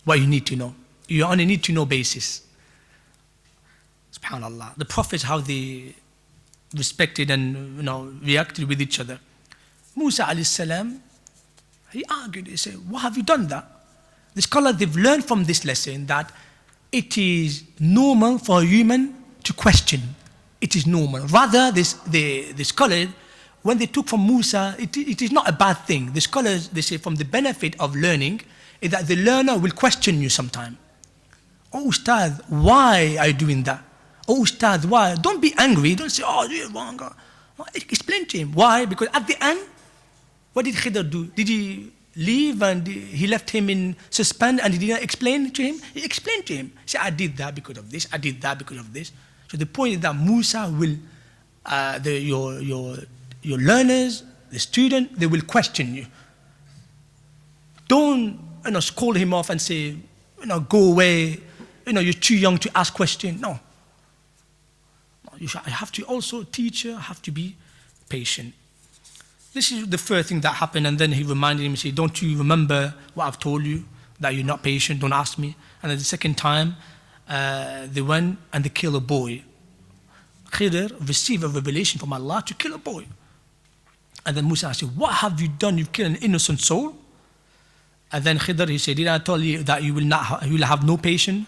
what you need to know. You only need to know basis. SubhanAllah. The prophets, how they respected and reacted with each other. Musa alayhi salam, he argued. He said, why have you done that? The scholars, they've learned from this lesson that it is normal for a human to question. It is normal. Rather, the scholars, when they took from Musa, it is not a bad thing. The scholars, they say, from the benefit of learning is that the learner will question you sometime. Oh, Ustadh, why are you doing that? Oh, Ustadh, why? Don't be angry. Don't say, oh, you're wrong. Explain to him. Why? Because at the end, what did Khidr do? Did he leave and he left him in suspense and he didn't explain to him? He explained to him. He said, I did that because of this. I did that because of this. So the point is that Musa will, your learners, the student, they will question you. Don't scold him off and say, go away. You're too young to ask questions. No. I have to also teach you, I have to be patient. This is the first thing that happened, and then he reminded him, he said, don't you remember what I've told you, that you're not patient, don't ask me. And then the second time, they went and they killed a boy. Khidr received a revelation from Allah to kill a boy. And then Musa said, what have you done? You've killed an innocent soul. And then Khidr, he said, did I tell you that you will have no patience?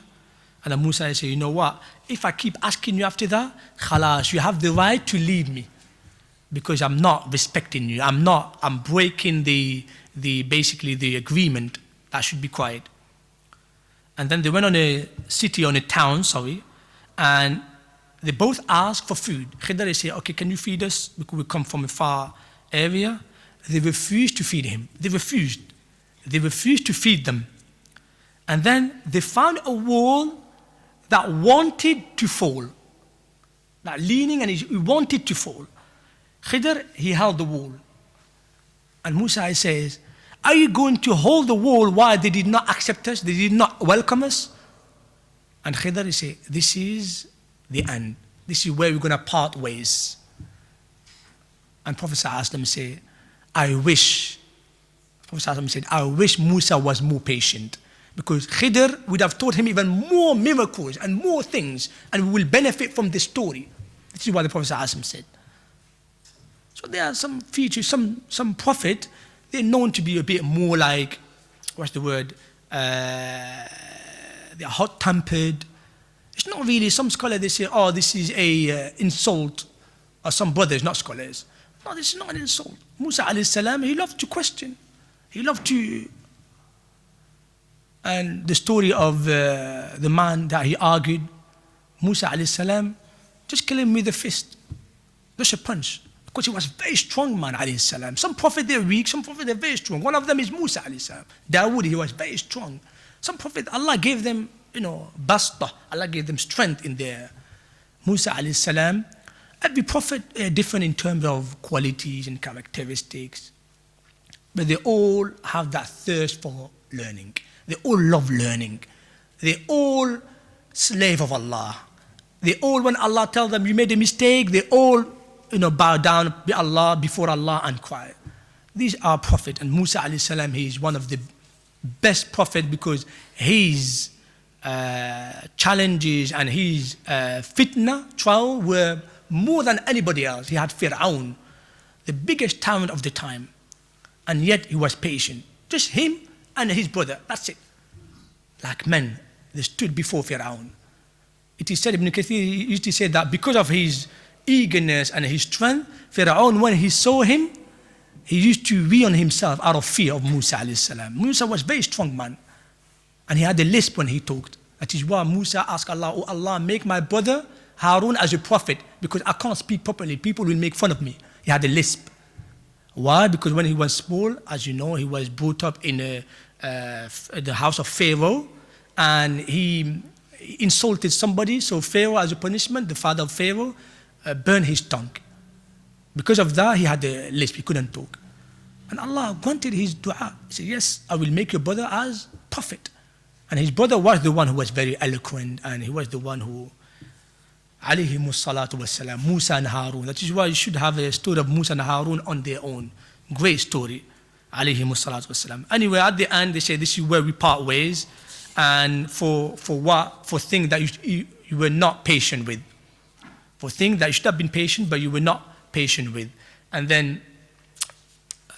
And then Musa said, you know what? If I keep asking you after that, khalas, you have the right to leave me, because I'm not respecting you. I'm breaking basically the agreement. That should be quiet. And then they went on a town, and they both asked for food. Khidr said, okay, can you feed us? Because we come from a far area. They refused to feed him. They refused to feed them. And then they found a wall that wanted to fall. That leaning, and he wanted to fall. Khidr, he held the wall. And Musa says, are you going to hold the wall while they did not accept us? They did not welcome us? And Khidr said, this is the end. This is where we're going to part ways. And Prophet ﷺ said, I wish Musa was more patient, because Khidr would have taught him even more miracles and more things, and we will benefit from this story. This is what the Prophet ﷺ said. So there are some features, some prophet, they're known to be a bit more like, they're hot-tempered. It's not really, some scholars, they say, oh, this is a insult, or some brothers, not scholars. No, this is not an insult. Musa alayhi salam, he loved to question. He loved to, and the story of the man that he argued, Musa alayhi salam, just kill him with a fist, just a punch, because he was a very strong man alayhi salam. Some prophet they're weak, some prophet they're very strong. One of them is Musa alayhi salam. Dawood, he was very strong. Some prophet, Allah gave them, basta, Allah gave them strength in there. Musa alayhi salam, every prophet different in terms of qualities and characteristics, but they all have that thirst for learning. They all love learning. They all slave of Allah. They all, when Allah tells them you made a mistake, they all bow down before Allah and cry. These are prophets, and Musa alayhi salam, he is one of the best prophets, because his challenges and his fitna, trial, were more than anybody else. He had Fir'aun, the biggest tyrant of the time, and yet he was patient. Just him and his brother, that's it. Like men, they stood before Fir'aun. It is said, Ibn Kathir used to say that because of his eagerness and his strength, Fir'aun, when he saw him, he used to wean himself out of fear of Musa alayhi salam. Musa was a very strong man, and he had a lisp when he talked. That is why Musa asked Allah, oh Allah, make my brother Harun as a prophet, because I can't speak properly. People will make fun of me. He had a lisp. Why? Because when he was small, as you know, he was brought up in the house of Pharaoh, and he insulted somebody. So Pharaoh, as a punishment, the father of Pharaoh, burned his tongue. Because of that, he had a lisp. He couldn't talk. And Allah granted his dua. He said, yes, I will make your brother as prophet. And his brother was the one who was very eloquent, and he was the one who, alayhimu salatu wassalam, Musa and Harun. That is why you should have a story of Musa and Harun on their own. Great story. Alayhimu salatu wassalam. Anyway, at the end, they say this is where we part ways. And for what? For things that you were not patient with. For things that you should have been patient, but you were not patient with. And then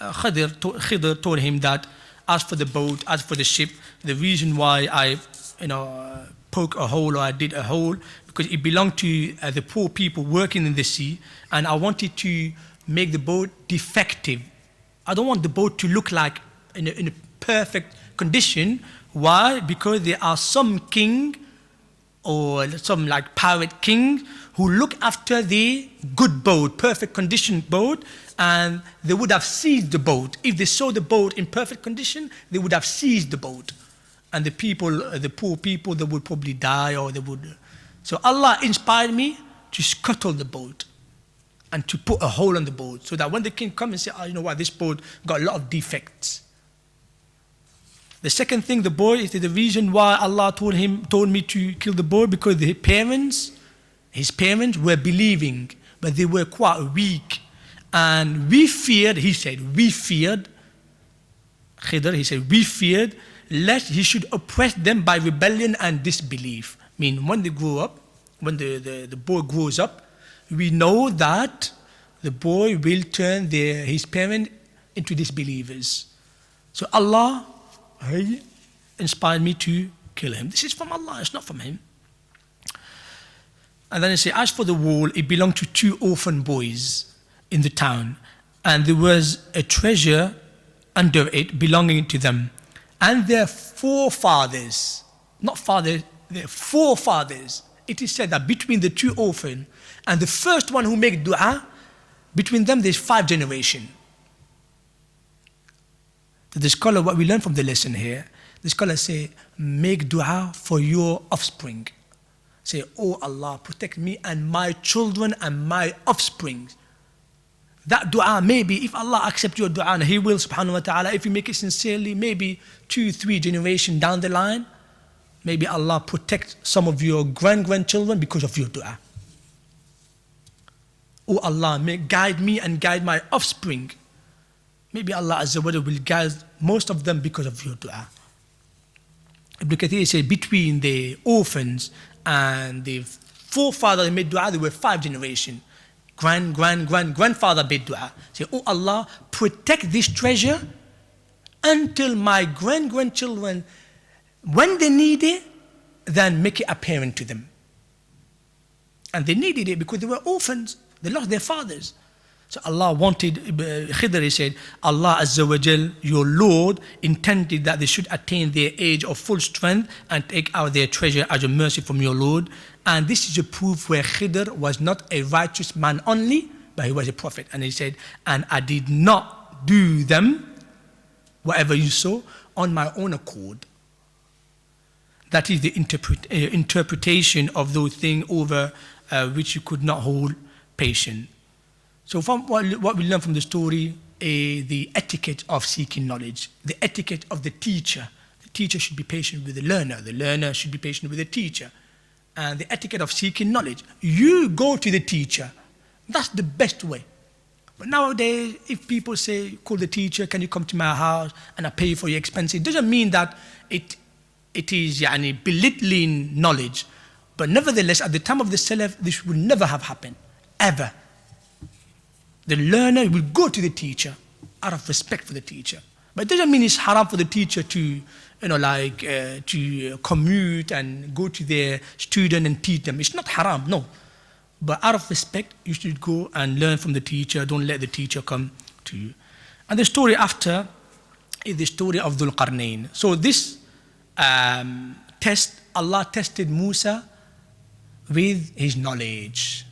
Khidr told him that as for the boat, as for the ship, the reason why I poke a hole, or I did a hole, because it belonged to the poor people working in the sea, and I wanted to make the boat defective. I don't want the boat to look like in a perfect condition. Why? Because there are some king or some like pirate king who look after the good boat, perfect condition boat, and they would have seized the boat. If they saw the boat in perfect condition, they would have seized the boat. And the people, the poor people, they would probably die, or they would. So Allah inspired me to scuttle the boat and to put a hole on the boat, so that when the king comes and say, oh, you know what, this boat got a lot of defects. The second thing, the boy, is the reason why Allah told me to kill the boy, because his parents were believing, but they were quite weak. And we feared, Khidr, he said, we feared lest he should oppress them by rebellion and disbelief. I mean, when they grow up, when the boy grows up, we know that the boy will turn his parents into disbelievers. So Allah, he inspired me to kill him. This is from Allah, it's not from him. And then he said, as for the wall, it belonged to 2 orphan boys in the town, and there was a treasure under it belonging to them. And their forefathers, not fathers, their forefathers, it is said that between the 2 orphans and the first one who made dua, between them there's 5 generations. The scholar, what we learn from the lesson here, the scholar say, make dua for your offspring. Say, oh Allah, protect me and my children and my offspring. That dua, maybe if Allah accepts your dua, and He will, subhanahu wa ta'ala, if you make it sincerely, maybe 2-3 generations down the line, maybe Allah protect some of your grandchildren because of your dua. Oh Allah, guide me and guide my offspring. Maybe Allah Azza wa Jalla will guide most of them because of your dua. Ibn Kathir said between the orphans and the forefather that made dua, there were 5 generations. Grandfather made dua. Say, oh Allah, protect this treasure until my grandchildren, when they need it, then make it apparent to them. And they needed it because they were orphans. They lost their fathers. So Allah wanted, Khidr, he said, Allah Azza wa Jal, your Lord, intended that they should attain their age of full strength and take out their treasure as a mercy from your Lord. And this is a proof where Khidr was not a righteous man only, but he was a prophet. And he said, and I did not do them, whatever you saw, on my own accord. That is the interpretation of those things over which you could not hold patient. So from what we learn from the story, the etiquette of seeking knowledge, the etiquette of the teacher. The teacher should be patient with the learner should be patient with the teacher. And the etiquette of seeking knowledge. You go to the teacher. That's the best way. But nowadays, if people say, call the teacher, can you come to my house and I pay for your expenses, it doesn't mean that it is belittling knowledge. But nevertheless, at the time of the Salaf, this would never have happened, ever. The learner will go to the teacher out of respect for the teacher. But it doesn't mean it's haram for the teacher to, to commute and go to their student and teach them. It's not haram, no. But out of respect, you should go and learn from the teacher. Don't let the teacher come to you. And the story after is the story of Dhul Qarnayn. So this test Allah tested Musa with his knowledge.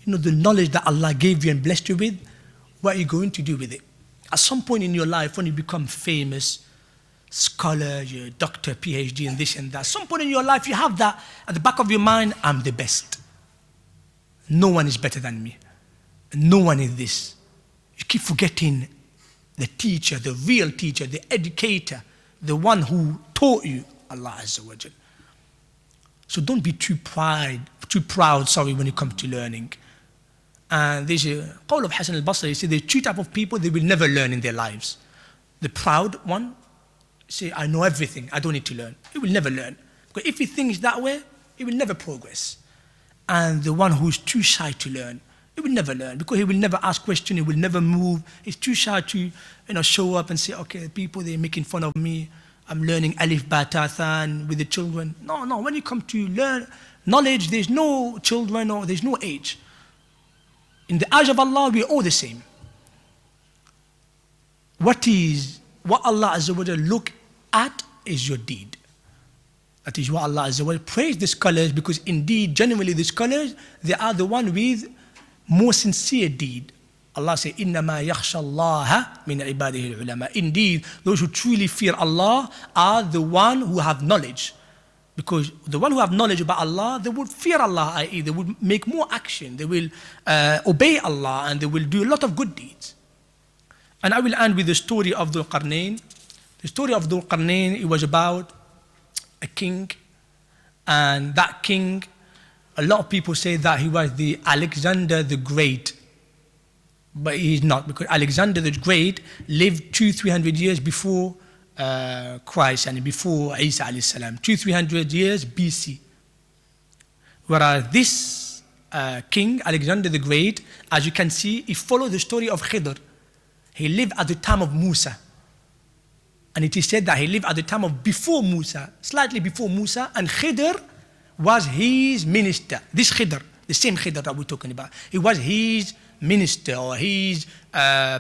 You know, the knowledge that Allah gave you and blessed you with, what are you going to do with it? At some point in your life, when you become famous, scholar, you're a doctor, PhD, and this and that, at some point in your life, you have that at the back of your mind, I'm the best. No one is better than me. No one is this. You keep forgetting the teacher, the real teacher, the educator, the one who taught you, Allah Azza wa Jal. So don't be too proud, when it comes to learning. And there's a qawl of Hassan al-Basri, he said there are two types of people they will never learn in their lives. The proud one, say, I know everything, I don't need to learn. He will never learn. Because if he thinks that way, he will never progress. And the one who's too shy to learn, he will never learn, because he will never ask questions, he will never move. He's too shy to show up and say, okay, people, they're making fun of me. I'm learning alif, ba, ta, than with the children. No, when you come to learn knowledge, there's no children or there's no age. In the eyes of Allah, we're all the same. What Allah Azza wa Jalla look at is your deed. That is what Allah Azza wa Jalla praise the scholars, because indeed, genuinely the scholars, they are the one with more sincere deed. Allah says, إِنَّمَا يَخْشَى اللَّهَ مِنْ عِبَادِهِ الْعُلَمَاء. Indeed, those who truly fear Allah are the one who have knowledge. Because the one who have knowledge about Allah, they would fear Allah, i.e. they would make more action, they will obey Allah, and they will do a lot of good deeds. And I will end with the story of Dhul Qarnayn. The story of Dhul Qarnayn, it was about a king, and that king, a lot of people say that he was the Alexander the Great, but he is not, because Alexander the Great lived 200-300 years before Christ and before Isa alayhi salam, 200-300 years BC. Whereas this king, Alexander the Great, as you can see, he followed the story of Khidr. He lived at the time of Musa. And it is said that he lived at the time of before Musa, slightly before Musa, and Khidr was his minister. This Khidr, the same Khidr that we're talking about, he was his minister or his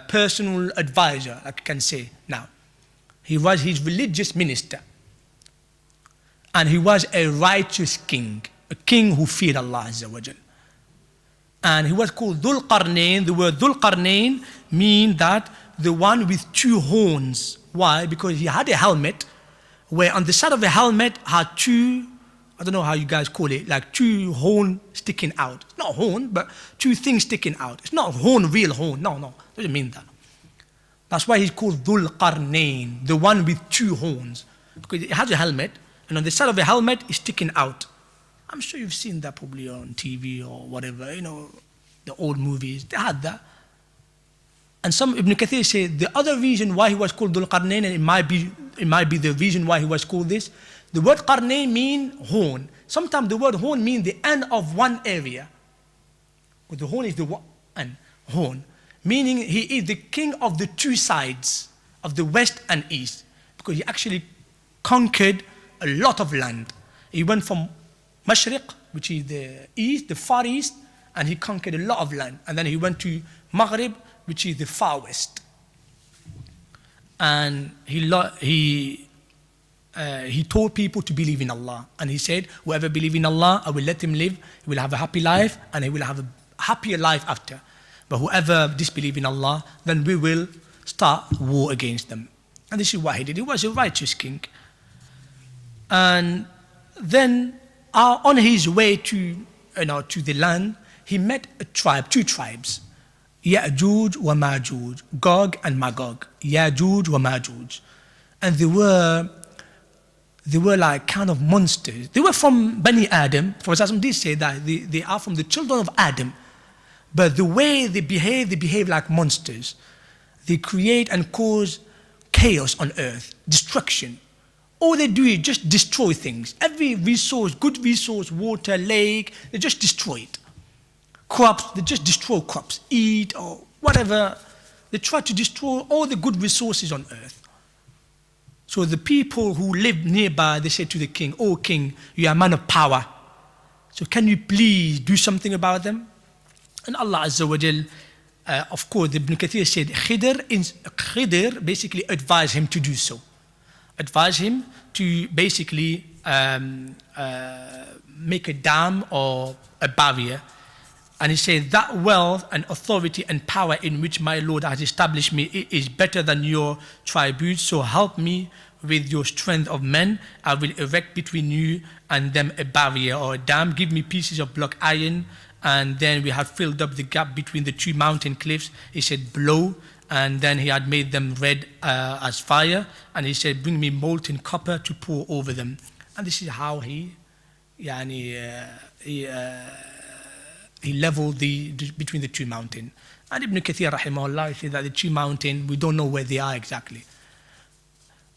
personal advisor, I can say now. He was his religious minister. And he was a righteous king, a king who feared Allah Azza wa Jal. And he was called Dhul Qarnayn. The word Dhul Qarnayn means that the one with two horns. Why? Because he had a helmet where on the side of the helmet had two, I don't know how you guys call it, like two horns sticking out. It's not horn, but two things sticking out. It's not horn, real horn. No, doesn't mean that. That's why he's called Dhul Qarnayn, the one with two horns. Because he has a helmet, and on the side of the helmet is sticking out. I'm sure you've seen that probably on TV or whatever, the old movies, they had that. And some Ibn Kathir say the other reason why he was called Dhul Qarnayn, and it might be the reason why he was called this, the word Qarnayn means horn. Sometimes the word horn means the end of one area. But the horn is the one horn. Meaning he is the king of the two sides, of the west and east. Because he actually conquered a lot of land. He went from Mashriq, which is the east, the far east, and he conquered a lot of land. And then he went to Maghrib, which is the far west. And he told people to believe in Allah. And he said, whoever believes in Allah, I will let him live. He will have a happy life, and he will have a happier life after. But whoever disbelieves in Allah, then we will start war against them. And this is what he did. He was a righteous king. And then on his way to the land, he met a tribe, two tribes. Ya'juj wa Ma'juj, Gog and Magog. Ya'juj wa Ma'juj. And they were like kind of monsters. They were from Bani Adam. For example, they say that they are from the children of Adam. But the way they behave like monsters. They create and cause chaos on earth, destruction. All they do is just destroy things. Every resource, good resource, water, lake, they just destroy it. Crops, they just destroy crops, eat or whatever. They try to destroy all the good resources on earth. So the people who live nearby, they said to the king, "Oh king, you are a man of power. So can you please do something about them?" And Allah Azza wa Jal, of course, Ibn Kathir said, Khidr basically advised him to do so. advised him to basically make a dam or a barrier. And he said, that wealth and authority and power in which my Lord has established me is better than your tributes. So help me with your strength of men. I will erect between you and them a barrier or a dam. Give me pieces of block iron. And then we have filled up the gap between the two mountain cliffs. He said, blow. And then he had made them red as fire. And he said, bring me molten copper to pour over them. And this is how he leveled between the two mountains. And Ibn Kathir rahimahullah said that the two mountains, we don't know where they are exactly.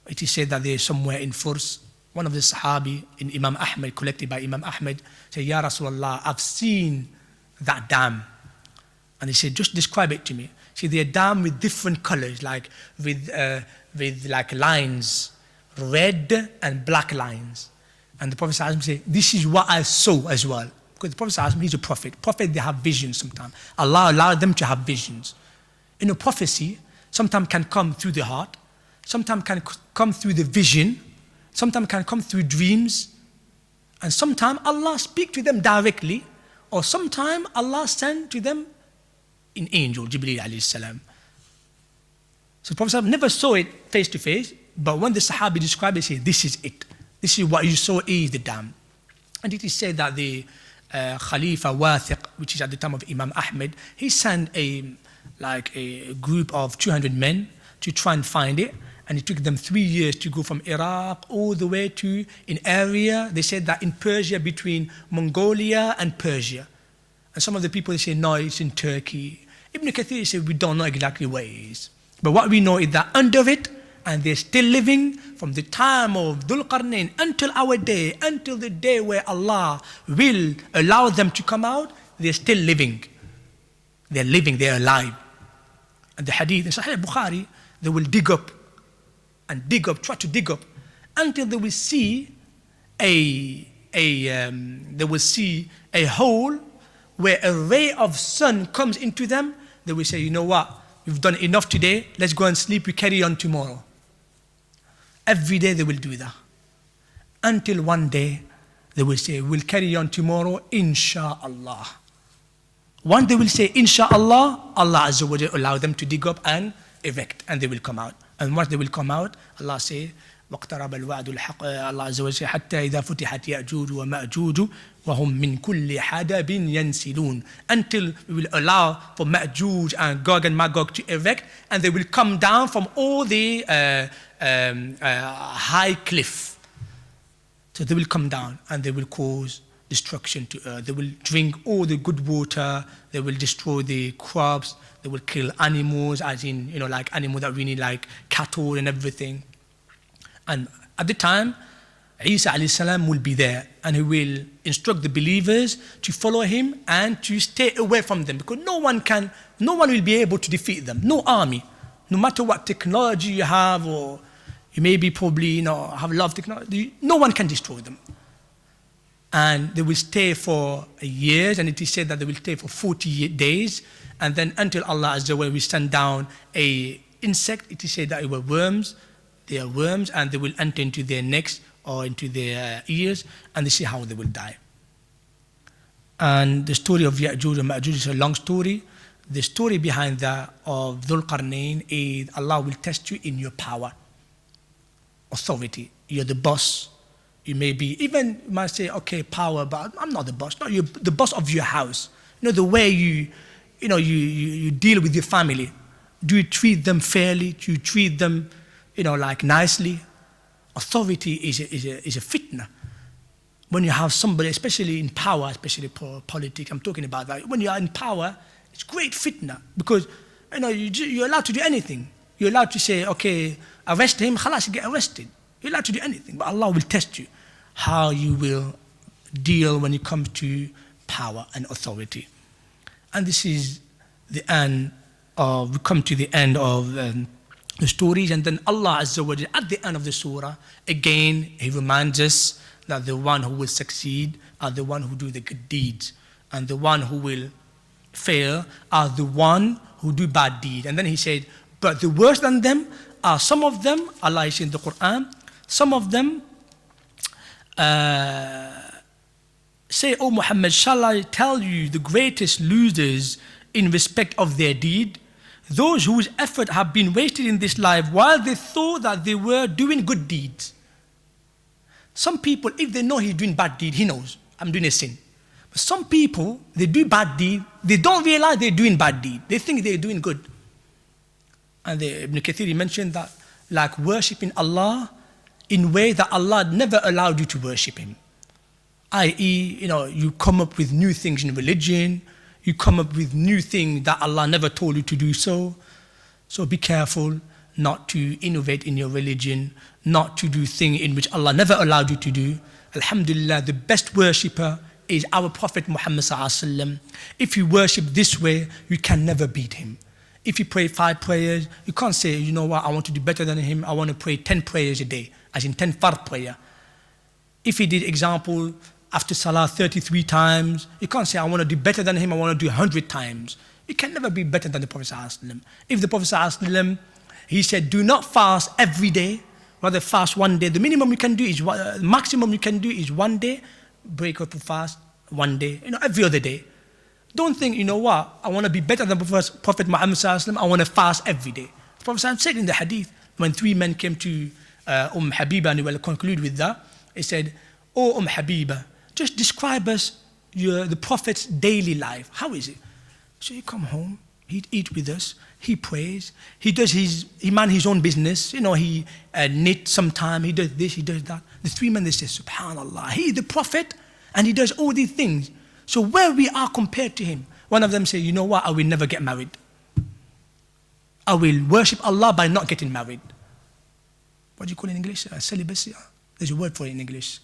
It is said that they are somewhere in Furs. One of the Sahabi in Imam Ahmed, collected by Imam Ahmed, said, Ya Rasulullah, I've seen that dam. And he said, just describe it to me. See, they're dam with different colors, like with like lines, red and black lines. And the Prophet said, this is what I saw as well. Because the Prophet, he's a prophet. Prophet, they have visions sometimes. Allah allowed them to have visions. In a prophecy, sometimes can come through the heart, sometimes can come through the vision, sometimes can come through dreams, and sometimes Allah speak to them directly, or sometimes Allah send to them in angel, Jibreel alayhi salam. So the Prophet never saw it face to face, but when the Sahabi described it, he said, this is it. This is what you saw is the dam. And it is said that the Khalifa Wathiq, which is at the time of Imam Ahmed, he sent a group of 200 men to try and find it. And it took them 3 years to go from Iraq all the way to an area, they said that in Persia, between Mongolia and Persia. And some of the people, they say, no, it's in Turkey. Ibn Kathir said, we don't know exactly where it is. But what we know is that under it, and they're still living from the time of Dhul Qarnayn until our day, until the day where Allah will allow them to come out, they're still living. They're living, they're alive. And the hadith in Sahih Bukhari, they will dig up and dig up, try to dig up, until they will see a hole where a ray of sun comes into them. They will say, you know what, we've done enough today, let's go and sleep, we carry on tomorrow. Every day they will do that. Until one day, they will say, we'll carry on tomorrow, insha'Allah. One day they will say, insha'Allah, Allah Azza wa Jalla allow them to dig up and erect, and they will come out. And once they will come out, Allah say, وَاقْتَرَبَ الْوَعْدُ الْحَقِّ Allah Azza wa Jalla say, حَتَّى إِذَا فُتِحَتْ يَأْجُوجُ وَمَأْجُوجُ وَهُمْ مِنْ كُلِّ حَدَبٍ يَنْسِلُونَ. Until we will allow for Ma'juj and Gog and Magog to erect, and they will come down from all the high cliff. So they will come down and they will cause destruction to earth. They will drink all the good water, they will destroy the crops, they will kill animals, as in, like animals that we need, like cattle and everything. And at the time, Isa alayhi salam will be there, and he will instruct the believers to follow him and to stay away from them, because no one will be able to defeat them. No army, no matter what technology you have, or you may be probably have a lot of technology, no one can destroy them. And they will stay for years, and it is said that they will stay for 40 days, and then until Allah Azza wa Jalla will send down a insect. It is said that it were worms. They are worms, and they will enter into their necks or into their ears, and this is how they will die. And the story of Ya'juj and Ma'juj is a long story. The story behind that of Dhul Qarnayn is Allah will test you in your power, authority. You're the boss. You may be, even you might say, okay, power, but I'm not the boss. No, you're the boss of your house. The way you deal with your family. Do you treat them fairly? Do you treat them, like nicely? Authority is a fitna. When you have somebody, especially in power, especially politics, I'm talking about that. When you are in power, it's great fitna, because you're allowed to do anything. You're allowed to say, okay, arrest him, khalas, you get arrested. You're allowed to do anything, but Allah will test you how you will deal when it comes to power and authority. And this is the end of, we come to the end of the stories, and then Allah Azza wa Jalla at the end of the surah, again, He reminds us that the one who will succeed are the one who do the good deeds, and the one who will fail are the one who do bad deeds. And then He said, but the worse than them are some of them, Allah is in the Quran, Some of them say, "Oh Muhammad, shall I tell you the greatest losers in respect of their deed? Those whose effort have been wasted in this life while they thought that they were doing good deeds." Some people, if they know he's doing bad deed, he knows, I'm doing a sin. But some people, they do bad deed, they don't realize they're doing bad deed. They think they're doing good. And Ibn Kathir mentioned that, like worshipping Allah in ways that Allah never allowed you to worship Him. I.e., you come up with new things in religion, you come up with new things that Allah never told you to do so. So be careful not to innovate in your religion, not to do things in which Allah never allowed you to do. Alhamdulillah, the best worshipper is our Prophet Muhammad sallallahu alaihi wasallam. If you worship this way, you can never beat him. If you pray 5 prayers, you can't say, you know what, I want to do better than him, I want to pray 10 prayers a day, as in 10 fard prayer. If he did, example, after Salah 33 times, you can't say, I want to do better than him, I want to do 100 times. You can never be better than the Prophet sallallahu alaihi wasallam. If the Prophet sallallahu alaihi wasallam, he said, do not fast every day, rather fast one day. The minimum you can do is, maximum you can do is 1 day, break up to fast 1 day, every other day. Don't think, you know what, I want to be better than Prophet Muhammad sallallahu alaihi wasallam, I want to fast every day. The Prophet sallallahu alaihi wasallam said in the hadith, when 3 men came to Habiba, and he will conclude with that, he said, "Oh Habiba, just describe us the Prophet's daily life. How is it?" So he come home, he'd eat with us, he prays, he man his own business, he knits sometime, he does this, he does that. The 3 men, they say, subhanallah, he the Prophet, and he does all these things. So where we are compared to him? One of them say, you know what, I will never get married. I will worship Allah by not getting married. What do you call it in English? Celibacy. There's a word for it in English.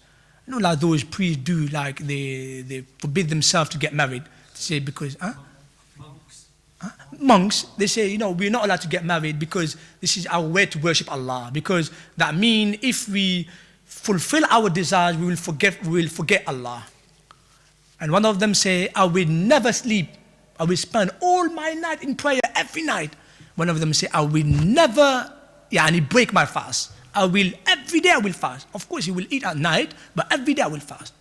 Like those priests do, like they forbid themselves to get married. Say because, Monks, they say, we're not allowed to get married because this is our way to worship Allah. Because that means if we fulfill our desires, we will forget Allah. And one of them say, I will never sleep. I will spend all my night in prayer every night. One of them say, I will never break my fast. Every day I will fast. Of course, he will eat at night, but every day I will fast.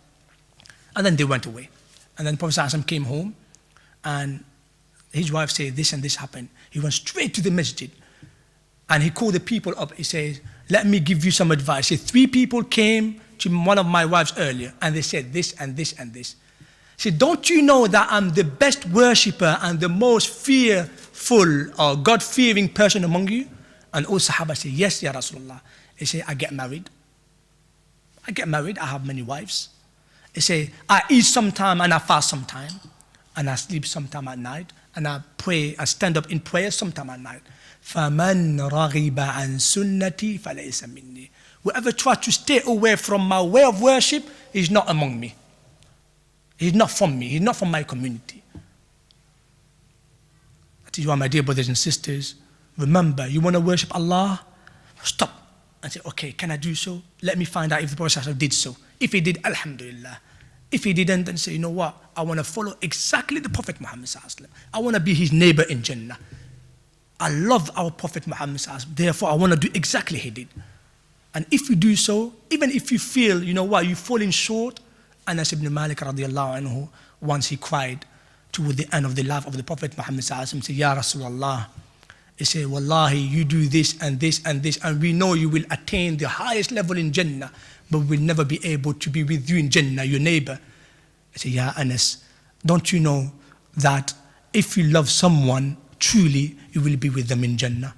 And then they went away. And then Prophet ﷺ came home, and his wife said, this and this happened. He went straight to the masjid, and he called the people up. He says, let me give you some advice. He said, 3 people came to one of my wives earlier, and they said this and this and this. He said, don't you know that I'm the best worshipper and the most fearful or God-fearing person among you? And all Sahaba said, yes, Ya Rasulullah. He said, I get married. I have many wives. He said, I eat sometime and I fast sometime. And I sleep sometime at night. And I pray, I stand up in prayer sometime at night. فَمَنْ رَغِبَ عَنْ سُنَّتِي فَلَيْسَ مِنِّي. Whoever tries to stay away from my way of worship is not among me. He's not from me. He's not from my community. That is why, my dear brothers and sisters, remember, you want to worship Allah? Stop and say, okay, can I do so? Let me find out if the Prophet ﷺ did so. If he did, alhamdulillah. If he didn't, then say, you know what? I want to follow exactly the Prophet Muhammad ﷺ. I want to be his neighbor in Jannah. I love our Prophet Muhammad ﷺ. Therefore, I want to do exactly he did. And if you do so, even if you feel, you know what, you're falling short, Anas ibn Malik radiallahu anhu, once he cried toward the end of the life of the Prophet Muhammad ﷺ, said, Ya Rasulullah, he said, Wallahi, you do this and this and this, and we know you will attain the highest level in Jannah, but we'll never be able to be with you in Jannah, your neighbor. I said, Ya Anas, don't you know that if you love someone truly, you will be with them in Jannah?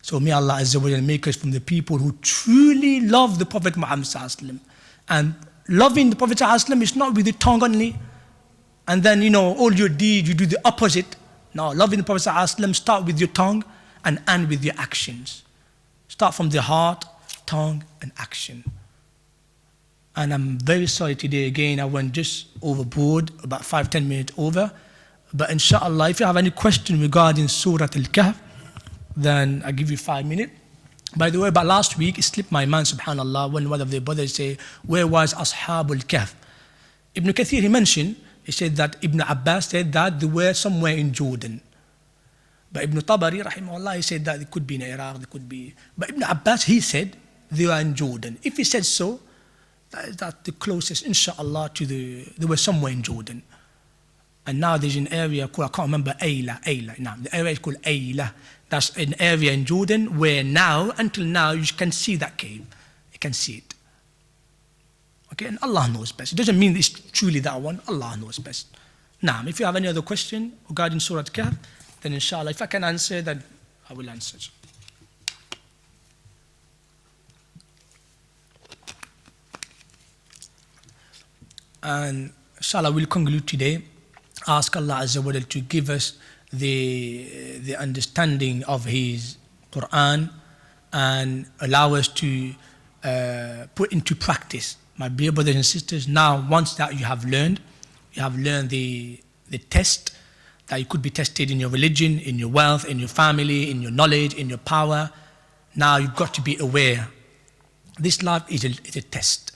So may Allah Azza wa Jalla make us from the people who truly love the Prophet Muhammad sallallahu alaihi wasallam. And loving the Prophet sallallahu alaihi wasallam is not with the tongue only, and then all your deeds you do the opposite. No, loving the Prophet sallallahu alaihi wasallam start with your tongue and end with your actions. Start from the heart, tongue, and action. And I'm very sorry today again, I went just overboard, about 5-10 minutes over. But inshallah, if you have any question regarding SURAT Al-KAHF, then I give you 5 minutes. By the way, but last week, it slipped my mind, subhanallah, when one of the brothers say, where was Ashabul Kahf? Ibn Kathir, he mentioned, he said that Ibn Abbas said that they were somewhere in Jordan. But Ibn Tabari, rahimahullah, he said that it could be in Iraq, it could be. But Ibn Abbas, he said they are in Jordan. If he said so, that's the closest, inshallah, they were somewhere in Jordan. And now there's an area called, I can't remember, Ayla. Now, the area is called Ayla. That's an area in Jordan where now, until now, you can see that cave. You can see it. Okay, and Allah knows best. It doesn't mean it's truly that one. Allah knows best. Now, if you have any other question regarding Surah Kahf, then inshallah, if I can answer, then I will answer. And inshallah, we'll conclude today. Ask Allah Azza wa Jal to give us the understanding of His Quran and allow us to put into practice. My dear brothers and sisters, now once that you have learned the test, that you could be tested in your religion, in your wealth, in your family, in your knowledge, in your power. Now you've got to be aware. This life is a test.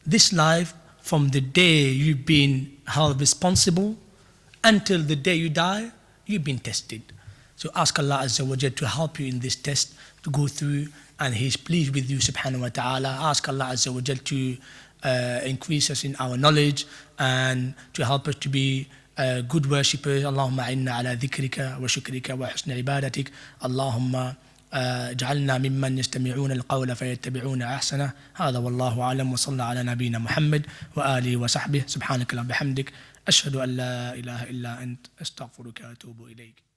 This life, from the day you've been held responsible until the day you die, you've been tested. So ask Allah Azza wa Jal to help you in this test, to go through, and He's pleased with you, subhanahu wa ta'ala. Ask Allah Azza wa Jal to increase us in our knowledge and to help us to be good worshippers. Allahumma inna ala dhikrika wa shukrika wa husna ibadatik. Allahumma اجعلنا ممن يستمعون القول فيتبعون أحسنه. هذا والله أعلم وصلى على نبينا محمد وآله وصحبه. سبحانك اللهم وبحمدك أشهد أن لا إله إلا أنت أستغفرك وأتوب إليك.